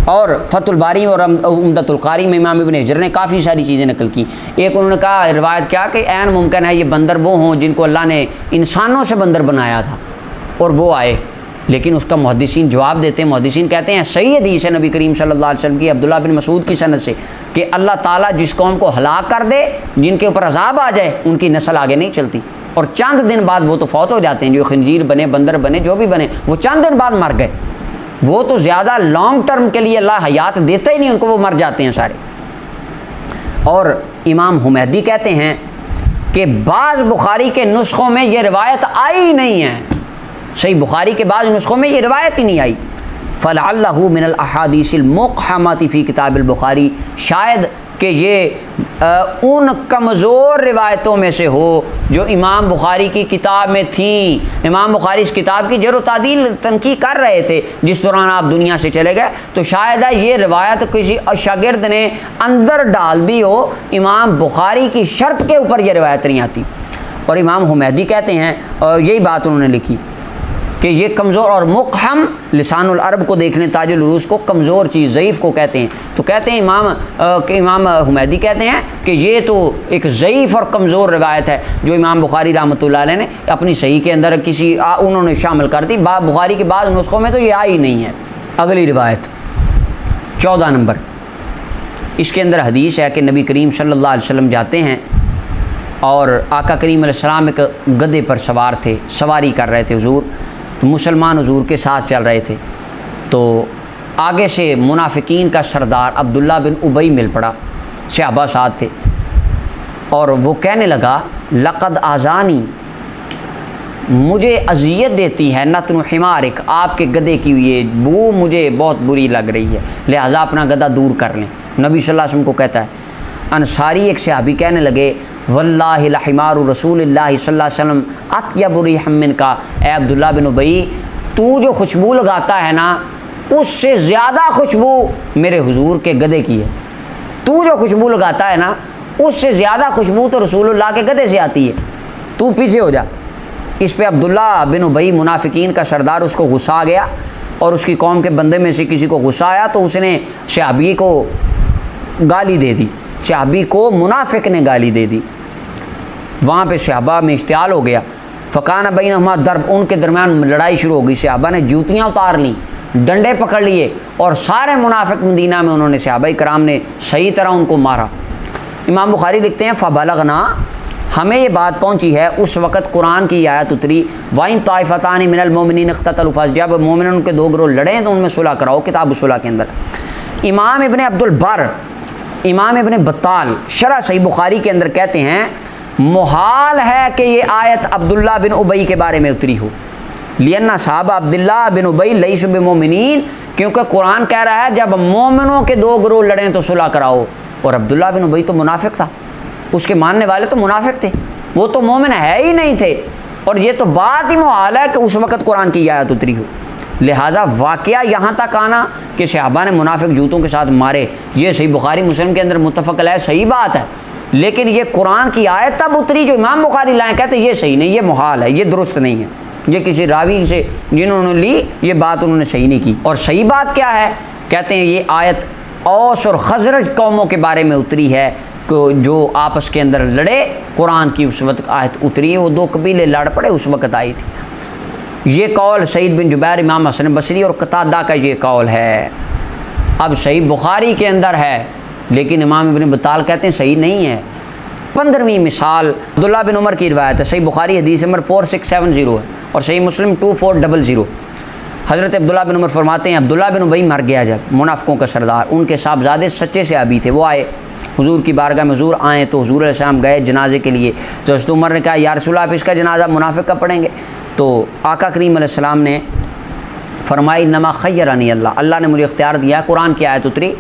और फतुल बारी और उम्दतुल कारी में इमाम इब्न हजर ने काफ़ी सारी चीज़ें नकल की। एक उन्होंने कहा रिवायत क्या कि ऐन मुमकिन है ये बंदर वो हों जिनको अल्लाह ने इंसानों से बंदर बनाया था और वो आए, लेकिन उसका मुहद्दिसीन जवाब देते हैं, मुहद्दिसीन कहते हैं सही हदीस है नबी करीम सल्लल्लाहु अलैहि वसल्लम की अब्दुल्लाह बिन मसूद की सनद से कि अल्लाह ताला जिस कौम को हलाक कर दे, जिनके ऊपर अजाब आ जाए, उनकी नस्ल आगे नहीं चलती और चंद दिन बाद वो तो फौत हो जाते हैं। जो खंजीर बने, बंदर बने, जो भी बने, वो चंद दिन बाद मर गए। वो तो ज़्यादा लॉन्ग टर्म के लिए अल्लाह हयात देता ही नहीं उनको, वो मर जाते हैं सारे। और इमाम हुमैदी कहते हैं कि बाज़ बुखारी के नुस्खों में ये रिवायत आई नहीं है, सही बुखारी के बाज़ नुस्खों में ये रिवायत ही नहीं आई। फ़लअल्लहु मिनल अहादीसिल मुक़हमति फ़ी किताबिल बुखारी, शायद कि ये उन कमज़ोर रिवायतों में से हो जो इमाम बुखारी की किताब में थी। इमाम बुखारी इस किताब की जरो तादील तनकी कर रहे थे जिस दौरान आप दुनिया से चले गए, तो शायद ये रिवायत किसी शागिर्द ने अंदर डाल दी हो, इमाम बुखारी की शर्त के ऊपर यह रिवायत नहीं आती। और इमाम हुमैदी कहते हैं, और यही बात उन्होंने लिखी कि ये कमज़ोर और मुक़हम लिसानुल अरब को देख लें, ताजुल उरूस को कमज़ोर चीज़ ज़ईफ़ को कहते हैं। तो कहते हैं इमाम हुमैदी कहते हैं कि ये तो एक ज़ईफ़ और कमज़ोर रिवायत है जो इमाम बुखारी रहमतुल्लाह अलैह ने अपनी सही के अंदर उन्होंने शामिल कर दी। बुखारी के बाद नुस्खों में तो ये आई नहीं है। अगली रिवायत 14 नंबर, इसके अंदर हदीस है कि नबी करीम सल्लल्लाहु अलैहि वसल्लम जाते हैं और आका करीम अलैहिस्सलाम एक गधे पर सवार थे, सवारी कर रहे थे हुजूर, तो मुसलमान हुजूर के साथ चल रहे थे। तो आगे से मुनाफिकीन का सरदार अब्दुल्ला बिन उबई मिल पड़ा, सहाबा साथ थे, और वो कहने लगा लक़द आज़ानी, मुझे अजियत देती है नतनु हिमारिक, आपके गधे की ये बू मुझे बहुत बुरी लग रही है, लिहाजा अपना गधा दूर कर लें। नबी सल्लल्लाहु अलैहि वसल्लम को कहता है। अंसारी एक सहाबी कहने लगे वल्लाहि लहिमारु रसूलिल्लाहि सल्लल्लाहु अलैहि वसल्लम अत्यबु रिहम मिनका, ए अब्दुल्ला बिन उबई, तू जो खुशबू लगाता है ना, उससे ज़्यादा खुशबू मेरे हुजूर के गधे की है। तू जो खुशबू लगाता है ना, उससे ज़्यादा खुशबू तो रसूलुल्लाह के गधे से आती है, तू पीछे हो जा। इस पे अब्दुल्ला बिन उबई मुनाफिकीन का सरदार, उसको गुस्सा आ गया और उसकी कौम के बंदे में से किसी को गुस्सा आया तो उसने सहाबी को गाली दे दी, सहाबी को मुनाफिक ने गाली दे दी। वहाँ पे सहाबा में इश्तियाल हो गया। फ़काना बैनहुमा दर्ब, उनके दरमियान लड़ाई शुरू हो गई। सहाबा ने जूतियाँ उतार लीं, डंडे पकड़ लिए और सारे मुनाफिक मदीना में उन्होंने सहाबा कराम ने सही तरह उनको मारा। इमाम बुखारी लिखते हैं फ़बलगना, हमें ये बात पहुँची है उस वक़्त कुरान की आयत उतरी, वाइन ताइफ़तानि मिनल मोमिनीन इक़्ततलू, जब मोमिन उनके दो गिरोह लड़े तो उनमें सुलह कराओ, किताब सुलह के अंदर। इमाम इब्न अब्दुल बर, इमाम इब्न बत्ताल शरह सही बुखारी के अंदर कहते हैं मुहाल है कि ये आयत अब्दुल्ला बिन उबई के बारे में उतरी हो, लियन्ना साहब अब्दुल्ला बिन उबई लईसु बिमुमिनीन, क्योंकि कुरान कह रहा है जब मोमिनों के दो गिरोह लड़ें तो सुलह कराओ, और अब्दुल्ला बिन उबई तो मुनाफिक था, उसके मानने वाले तो मुनाफिक थे, वो तो मोमिन है ही नहीं थे, और ये तो बात ही मुहाल है कि उस वक़्त कुरान की आयत उतरी हो। लिहाजा वाक़या यहाँ तक आना कि सहाबा ने मुनाफिक जूतों के साथ मारे, ये सही बुखारी मुस्लिम के अंदर मुत्तफ़क़ अलैह सही बात है, लेकिन ये कुरान की आयत तब उतरी जो इमाम बुखारी लाए, कहते ये सही नहीं, ये मुहाल है, ये दुरुस्त नहीं है, ये किसी रावी से जिन्होंने ली ये बात उन्होंने सही नहीं की। और सही बात क्या है, कहते हैं ये आयत औस और खज़रज कौमों के बारे में उतरी है जो आपस के अंदर लड़े, कुरान की उस वक्त आयत उतरी है, वो दो कबीले लड़ पड़े उस वक्त आई थी। ये कौल सईद बिन जुबैर, इमाम हसन बसरी और कतादा का ये कौल है। अब सही बुखारी के अंदर है लेकिन इमाम इब्न बत्ताल कहते हैं सही नहीं है। 15वीं मिसाल अब्दुल्ला बिन उमर की रिवायत है, सही बुखारी हदीस नंबर 4670 है और सही मुस्लिम 2400। हज़रत अब्दुल्ला बिन उमर फरमाते हैं, अब्दुल्ला बिन उबई मर गया जब, मुनाफिकों का सरदार, उनके साहबजादे सच्चे से अभी थे, वो आए हुजूर की बारगाह में। हुजूर आए तो हुजूर अलैहिस्सलाम गए जनाजे के लिए, तो हज़रत उमर ने कहा या रसूल आप इसका जनाजा मुनाफिक का पढ़ेंगे? तो आका करीम अलैहिस्सलाम ने फरमाई नमा खय्यरनी अल्लाह, अल्लाह ने मुझे इख्तियार दिया। कुरान की आयत उतरी,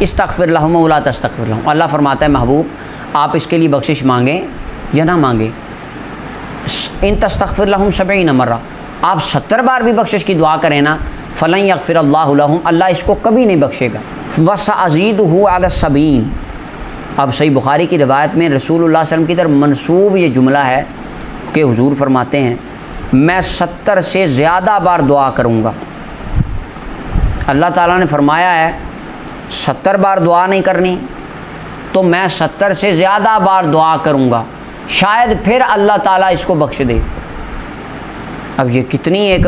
इस्तग़फिर लहुम वला तस्तग़फिर लहुम, अल्लाह फरमाता है महबूब आप इसके लिए बख्शिश मांगें या ना मांगें, इन तस्तग़फिर लहुम 70 मर्रा, आप 70 बार भी बख्शिश की दुआ करें ना, फ़लन यग़फ़िर अल्लाहु लहुम, अल्लाह इसको कभी नहीं बख्शेगा। वसअज़ीदुहु अला 70। अब सही बुखारी की रिवायत में रसूलुल्लाह सल्लल्लाहु अलैहि वसल्लम की तरफ मनसूब ये जुमला है कि हुजूर फरमाते हैं मैं 70 से ज़्यादा बार दुआ करूँगा। अल्लाह ताला ने फरमाया है 70 बार दुआ नहीं करनी, तो मैं 70 से ज़्यादा बार दुआ करूँगा, शायद फिर अल्लाह ताला इसको बख्श दे। अब ये कितनी एक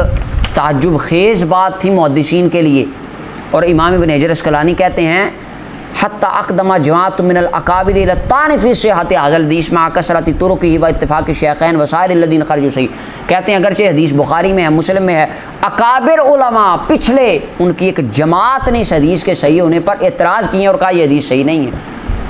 ताज्जुब खेज़ बात थी मुहद्दिसीन के लिए। और इमाम इब्न हजर अस्क़लानी कहते हैं हत्ता अक़दमा जमाअत मिनल अकाबिर इला तानिफ़ी सिहहत हाज़िल हदीस मा कसरति तुरुक़िही व इत्तिफ़ाक़ि शैख़ैन व साइरिल लज़ीना ख़रजू सही। कहते हैं अगरचे हदीस बुखारी में है, मुस्लिम में है, अकाबिर उलमा पिछले उनकी एक जमात ने इस हदीस के सही होने पर एतराज़ किए और कहा यह हदीस सही नहीं है।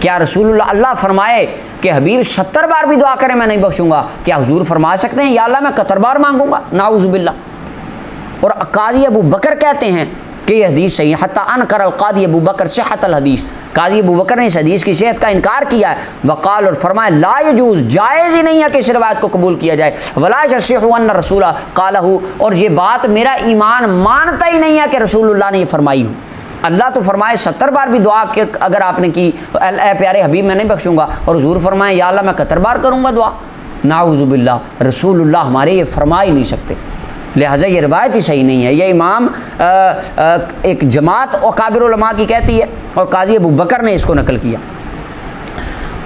क्या रसूलुल्लाह अल्लाह फरमाए कि हबीब 70 बार भी दुआ करें मैं नहीं बख्शूँगा? क्या हुजूर फरमा सकते हैं या अल्लाह मैं 71 बार मांगूँगा? नाऊज़ु बिल्लाह। और काजी अबू बकर कहते हैं कि यह हदीस सही है, हत्ता अनकर अल कादी अबू बकर सिहहत अल हदीस, काजी अबू बकर ने इस हदीस की सेहत का इनकार किया है। वक़ाल और फरमाया ला यजूज़, जायज़ ही नहीं है कि इस रिवायत को कबूल किया जाए। वला यसिहु अन्न रसूला क़ालहु, और ये बात मेरा ईमान मानता ही नहीं है कि रसूलुल्लाह ने ये फरमाई हो। अल्लाह तो फरमाए 70 बार भी दुआ के अगर आपने की ए प्यारे हबीब मैं नहीं बख्शूँगा, और हुजूर फरमाए या अल्लाह मैं 71 बार करूँगा दुआ। नाऊज़ु बिल्लाह, रसूलुल्लाह हमारे ये फरमा ही नहीं सकते, लिहाजा ये रिवायत ही सही नहीं है। ये इमाम एक जमात अकाबिर उलमा की कहती है और काजी अबू बकर ने इसको नकल किया।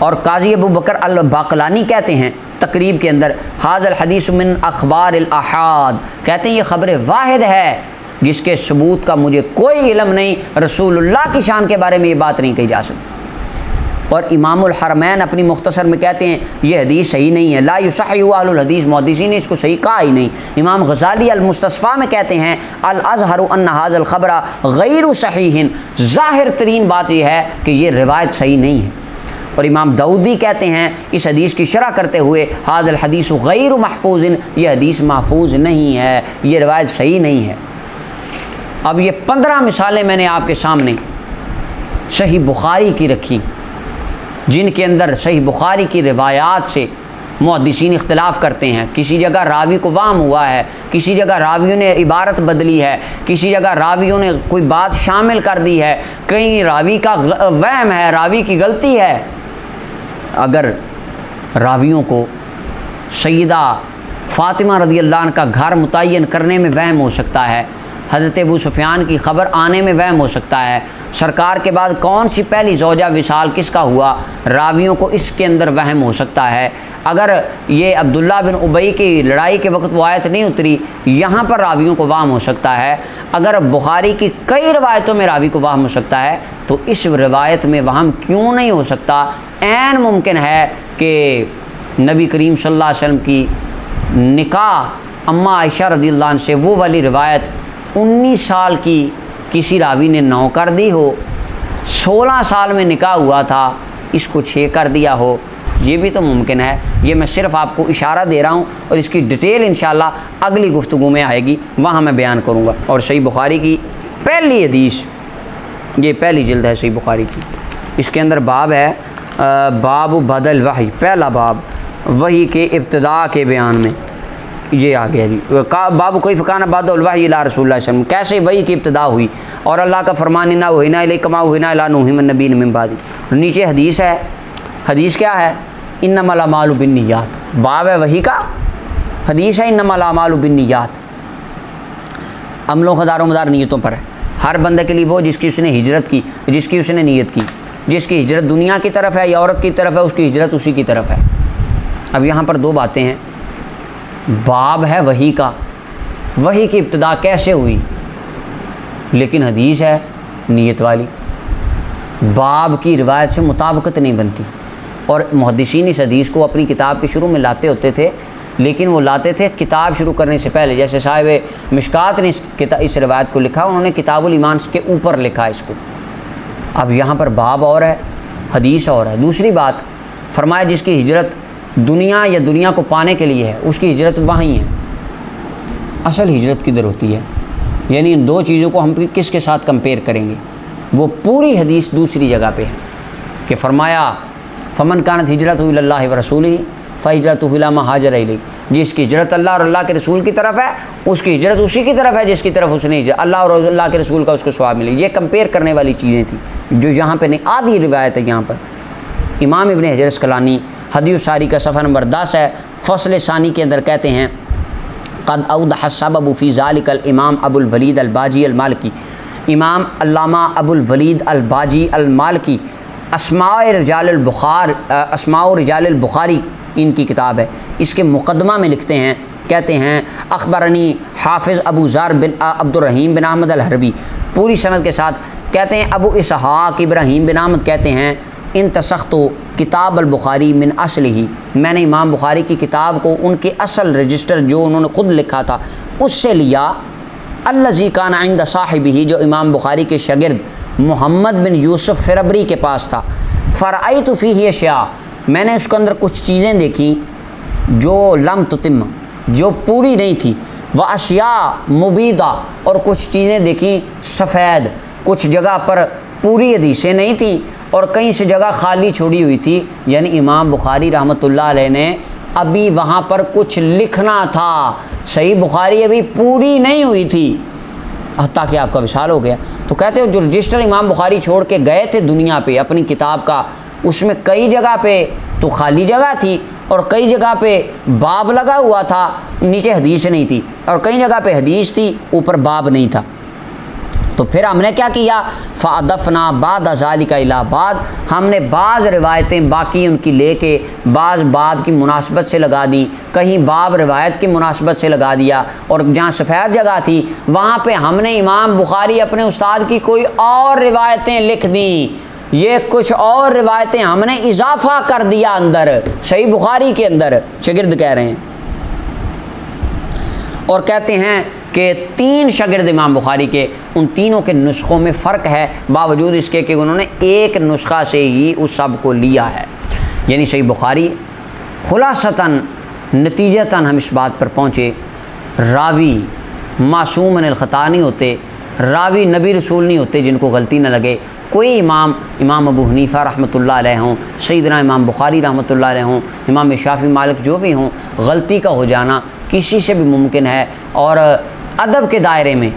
और काजी अबू बकर अल बाक़लानी कहते हैं तकरीब के अंदर हाज़ल हदीस मिन अखबार अल अहाद, कहते हैं ये ख़बर वाहिद है जिसके सबूत का मुझे कोई इल्म नहीं, रसूलुल्लाह की शान के बारे में ये बात नहीं कही जा सकती। और इमामुल हरमैन अपनी मुख्तसर में कहते हैं ये हदीस सही नहीं है, ला युसहिहु अहलुल हदीस, मुहद्दिसीन ने इसको सही कहा ही नहीं। इमाम गज़ाली अल मुस्तस्फ़ा में कहते हैं अल अज़हरु अन्न हाज़ल ख़बरा गैरु सहीहिन, ज़ाहिर तरीन बात यह है कि ये रिवायत सही नहीं है। और इमाम दाऊदी कहते हैं इस हदीस की शरह करते हुए हाज़ल हदीस गैरु महफूज़िन, ये हदीस महफूज नहीं है, ये रिवायत सही नहीं है। अब ये 15 मिसालें मैंने आपके सामने सही बुखारी की रखी, जिनके अंदर सही बुखारी की रिवायात से मुहद्दिसीन इख्तिलाफ़ करते हैं। किसी जगह रावी को वाम हुआ है, किसी जगह रावियों ने इबारत बदली है, किसी जगह रावियों ने कोई बात शामिल कर दी है, कहीं रावी का वहम है, रावी की गलती है। अगर रावियों को सैयदा फ़ातिमा रज़ियल्लाहु अन्हा का घर मुतय्यन करने में वहम हो सकता है, हज़रत अबू सुफ़ियान की ख़बर आने में वहम हो सकता है, सरकार के बाद कौन सी पहली ज़ौजा विसाल किसका हुआ, रावियों को इसके अंदर वहम हो सकता है। अगर ये अब्दुल्ला बिन उबई की लड़ाई के वक्त वो आयत नहीं उतरी, यहाँ पर रावियों को वहम हो सकता है। अगर बुखारी की कई रवायतों में रावी को वहम हो सकता है, तो इस रवायत में वहम क्यों नहीं हो सकता? ऐन मुमकिन है कि नबी करीम सल्लल्लाहु अलैहि वसल्लम की निकाह अम्मा आयशा रज़ियल्लाहु अन्हा से वो वाली रिवायत 19 साल की किसी रावी ने 9 कर दी हो, 16 साल में निकाह हुआ था इसको 6 कर दिया हो, ये भी तो मुमकिन है। ये मैं सिर्फ़ आपको इशारा दे रहा हूँ और इसकी डिटेल इंशाल्लाह अगली गुफ्तगू में आएगी, वहाँ मैं बयान करूँगा। और सही बुखारी की पहली हदीस, ये पहली जिल्द है सही बुखारी की, इसके अंदर बाब है बाब बदल वही, पहला बाब वही के इब्तिदा के बयान में ये आ गया जी। बाबू कोई फ़काना बादल वही ला रसूलुल्लाह सल्लल्लाहु अलैहि वसल्लम, कैसे वही की इब्तिदा हुई और अल्लाह का फरमान इन्ना वहीना इलैकुम वहीना इला नूहिम नबीन मिन बादी। नीचे हदीस है, हदीस क्या है? इन्नमल अमालु बिन्नियात, बाब है वही का, हदीस है इन्नमल अमालु बिन्नियात, अमलों का दारोमदार नीयतों पर है। हर बंदे के लिए वो जिसकी उसने हिजरत की, जिसकी उसने नीयत की, जिसकी हिजरत दुनिया की तरफ है या औरत की तरफ है, उसकी हिजरत उसी की तरफ है। अब यहाँ पर 2 बातें हैं, बाब है वही का, वही की इब्तिदा कैसे हुई, लेकिन हदीस है नीयत वाली। बाब की रिवायत से मुताबिकत नहीं बनती। और मुहद्दिसीन इस हदीस को अपनी किताब के शुरू में लाते होते थे, लेकिन वो लाते थे किताब शुरू करने से पहले। जैसे साहिब मिशकात ने इस रिवायत को लिखा, उन्होंने किताबुल ईमान के ऊपर लिखा इसको। अब यहाँ पर बाब और है, हदीस और है। दूसरी बात फरमाया, जिसकी हिजरत दुनिया या दुनिया को पाने के लिए है, उसकी हिजरत वहीं है। असल हिजरत किधर होती है? यानी इन दो चीज़ों को हम किसके साथ कंपेयर करेंगे? वो पूरी हदीस दूसरी जगह पे है कि फरमाया फ़मन कानत हिजरतहु इलल्लाहि व रसूलिही फ़हिजरतुहु इला मा हाजर इलैहि। जिसकी हिजरत अल्लाह और अल्लाह के रसूल की तरफ है, उसकी हिजरत उसी की तरफ है जिसकी तरफ उसने अल्लाह और अल्लाह के रसूल का उसको सवाब मिले। ये कंपेयर करने वाली चीज़ें थी जो यहाँ पे नहीं। आधी रिवायत है यहाँ पर। इमाम इब्न हजर अस्क़लानी हदीस सारी का सफ़ा नंबर 10 है, फ़सल सानी के अंदर कहते हैं क़द औदह सबब फ़ी ज़ालिकल इमाम अबुल वलीद अल बाजी अल मालिकी। इमाम अल्लामा अबुल वलीद अल बाजी अल मालिकी अस्माउ रिजाल अल बुखारी इनकी किताब है, इसके मुक़द्दमा में लिखते हैं, कहते हैं अख़बरनी हाफ़िज़ अबू ज़र बिन अब्दुर्रहीम बिन अहमद अल हरबी, पूरी सनद के साथ कहते हैं। अबू इसहाक़ इब्राहीम बिन अहमद कहते हैं इन तसख्तो किताब अल बुखारी मिन असलिही, मैंने इमाम बुखारी की किताब को उनके असल रजिस्टर जो उन्होंने ख़ुद लिखा था उससे लिया। अल्लज़ी कान इंद साहिबिही, जो इमाम बुखारी के शागिर्द मोहम्मद बिन यूसुफ़ फ़िरबरी के पास था। फ़रअयतु फ़ीही अशिया, मैंने उसके अंदर कुछ चीज़ें देखी जो लम तुतिम, जो पूरी नहीं थी। व अशिया मुबीदा, और कुछ चीज़ें देखी सफ़ेद, कुछ जगह पर पूरी हदीसें नहीं थी और कहीं से जगह खाली छोड़ी हुई थी। यानी इमाम बुखारी रहमतुल्लाह अलैह ने अभी वहाँ पर कुछ लिखना था, सही बुखारी अभी पूरी नहीं हुई थी, हत्ता कि आपका विशाल हो गया। तो कहते हो जो रजिस्टर इमाम बुखारी छोड़ के गए थे दुनिया पे अपनी किताब का, उसमें कई जगह पे तो खाली जगह थी और कई जगह पे बाब लगा हुआ था, नीचे हदीस नहीं थी, और कई जगह पे हदीस थी ऊपर बाब नहीं था। तो फिर हमने क्या किया, फ़अदफ़ना बाद ज़ालिका इला बाद, हमने बाज़ रिवायतें बाकी उनकी लेके बाज़ बाब की मुनासबत से लगा दी, कहीं बाब रिवायत की मुनासबत से लगा दिया, और जहाँ सफ़ेद जगह थी वहाँ पे हमने इमाम बुखारी अपने उस्ताद की कोई और रिवायतें लिख दी। ये कुछ और रिवायतें हमने इजाफ़ा कर दिया अंदर, सही बुखारी के अंदर, शागिर्द कह रहे हैं। और कहते हैं कि 3 शागिर्द इमाम बुखारी के, उन तीनों के नुस्ख़ों में फ़र्क है, बावजूद इसके कि उन्होंने एक नुस्ख़ा से ही उस सब को लिया है। यानी सही बुखारी खुलासतन नतीजतन हम इस बात पर पहुँचे, रावी मासूम अनिल ख़ता नहीं होते, रावी नबी रसूल नहीं होते जिनको गलती न लगे। कोई इमाम अबू हनीफ़ा रहमतुल्लाह अलैह हों, सैयदना इमाम बुखारी रहमतुल्लाह अलैह हों, इमाम शाफ़ी मालिक जो भी हों, गलती का हो जाना किसी से भी मुमकिन है। और अदब के दायरे में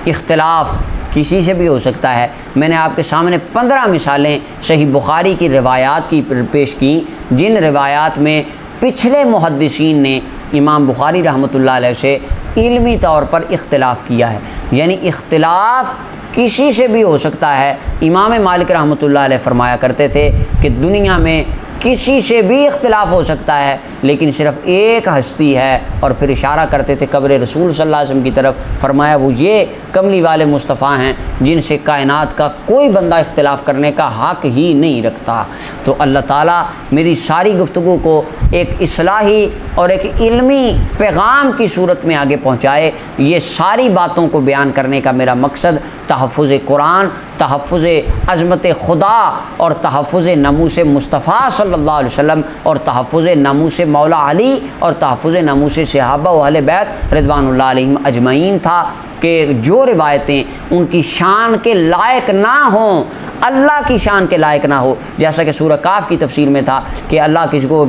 इख्तिलाफ किसी से भी हो सकता है। मैंने आपके सामने 15 मिसालें सही बुखारी की रिवायात की पेश की, जिन रिवायात में पिछले मुहद्दिसीन ने इमाम बुखारी रहमतुल्लाह अलैह से इल्मी तौर पर इख्तिलाफ़ किया है। यानी इख्तिलाफ़ किसी से भी हो सकता है। इमाम मालिक रहमतुल्लाह अलैह फरमाया करते थे कि दुनिया में किसी से भी इख्तिलाफ़ हो सकता है, लेकिन सिर्फ़ एक हस्ती है, और फिर इशारा करते थे कब्र रसूल सल्लल्लाहु अलैहि वसल्लम की तरफ। फरमाया वो ये कमली वाले मुस्तफ़ा हैं जिनसे कायनात का कोई बंदा इख्तिलाफ़ करने का हक़ ही नहीं रखता। तो अल्लाह ताला मेरी सारी गुफ्तगू को एक इस्लाही और एक इल्मी पैगाम की सूरत में आगे पहुँचाए। ये सारी बातों को बयान करने का मेरा मकसद तहफ़्फ़ुज़ कुरान, तहफ़्फ़ुज़ अज़मत खुदा और तहफ़्फ़ुज़ नमूस मुस्तफ़ा सल्लल्लाहु अलैहि वसल्लम और तहफ़्फ़ुज़ नमूस मौला अली और तहफ़्फ़ुज़ नमूस सहाबा व अहले बैत रिज़वानुल्लाह अलैहिम अजमईन था कि जो रिवायतें उनकी शान के लायक ना हों, अल्लाह की शान के लायक ना हो। जैसा कि सूरह काफ की तफसीर में था कि अल्लाह किसको,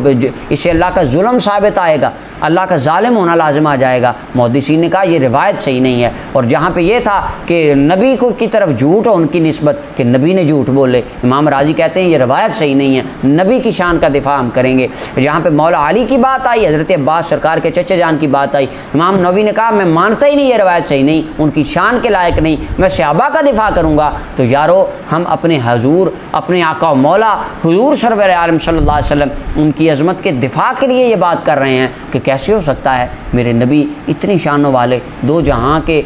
इससे अल्लाह का जुल्म साबित आएगा, अल्लाह का जालिम होना लाजिम आ जाएगा। मुहद्दिसीन ने कहा ये रिवायत सही नहीं है। और जहाँ पे ये था कि नबी को की तरफ झूठ हो उनकी निस्बत कि नबी ने झूठ बोले, इमाम राजी कहते हैं ये रिवायत सही नहीं है, नबी की शान का दिफा हम करेंगे। जहाँ पे मौला अली की बात आई, हज़रत अब्बास सरकार के चचा जान की बात आई, इमाम नबी ने कहा मैं मानता ही नहीं ये रिवायत सही नहीं, उनकी शान के लायक नहीं, मैं सहाबा का दिफा करूँगा। तो यारो हम अपने हजूर, अपने आका मौला हुजूर सरवर आलम सल्लल्लाहु अलैहि वसल्लम उनकी अज़मत के दिफा के लिए ये बात कर रहे हैं कि कैसे हो सकता है मेरे नबी इतनी शानों वाले, दो जहां के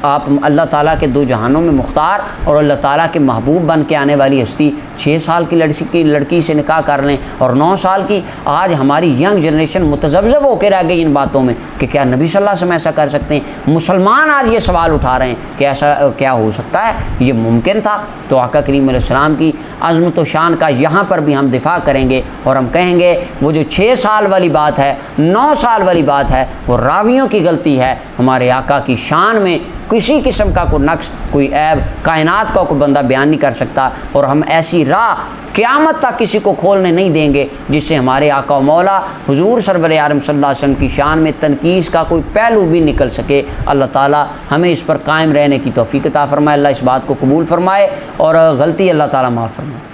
आप अल्लाह ताला के दो जहानों में मुख्तार और अल्लाह ताला के महबूब बन के आने वाली हस्ती 6 साल की लड़की से निकाह कर लें और 9 साल की। आज हमारी यंग जनरेशन मुतज़ब्ज़ब होकर रह गई इन बातों में कि क्या नबी सल्लल्लाहु अलैहि वसल्लम ऐसा कर सकते हैं। मुसलमान आज ये सवाल उठा रहे हैं कि ऐसा क्या हो सकता है, ये मुमकिन था। तो आका करीम अलैहिस्सलाम की अज़मत व शान का यहाँ पर भी हम दिफा करेंगे और हम कहेंगे वो जो 6 साल वाली बात है, 9 साल वाली बात है, वो रावियों की गलती है। हमारे आका की शान में किसी किस्म का कोई नक्स, कोई ऐब कायनात का कोई बंदा बयान नहीं कर सकता। और हम ऐसी राह क़यामत तक किसी को खोलने नहीं देंगे जिससे हमारे आका मौला हुजूर सरवर आलम सल्लल्लाहु अलैहि वसल्लम की शान में तनकीस का कोई पहलू भी निकल सके। अल्लाह ताला हमें इस पर कायम रहने की तौफीक अता फरमाए। अल्लाह इस बात को कबूल फरमाए और गलती अल्लाह ताला माफ़ फरमाए।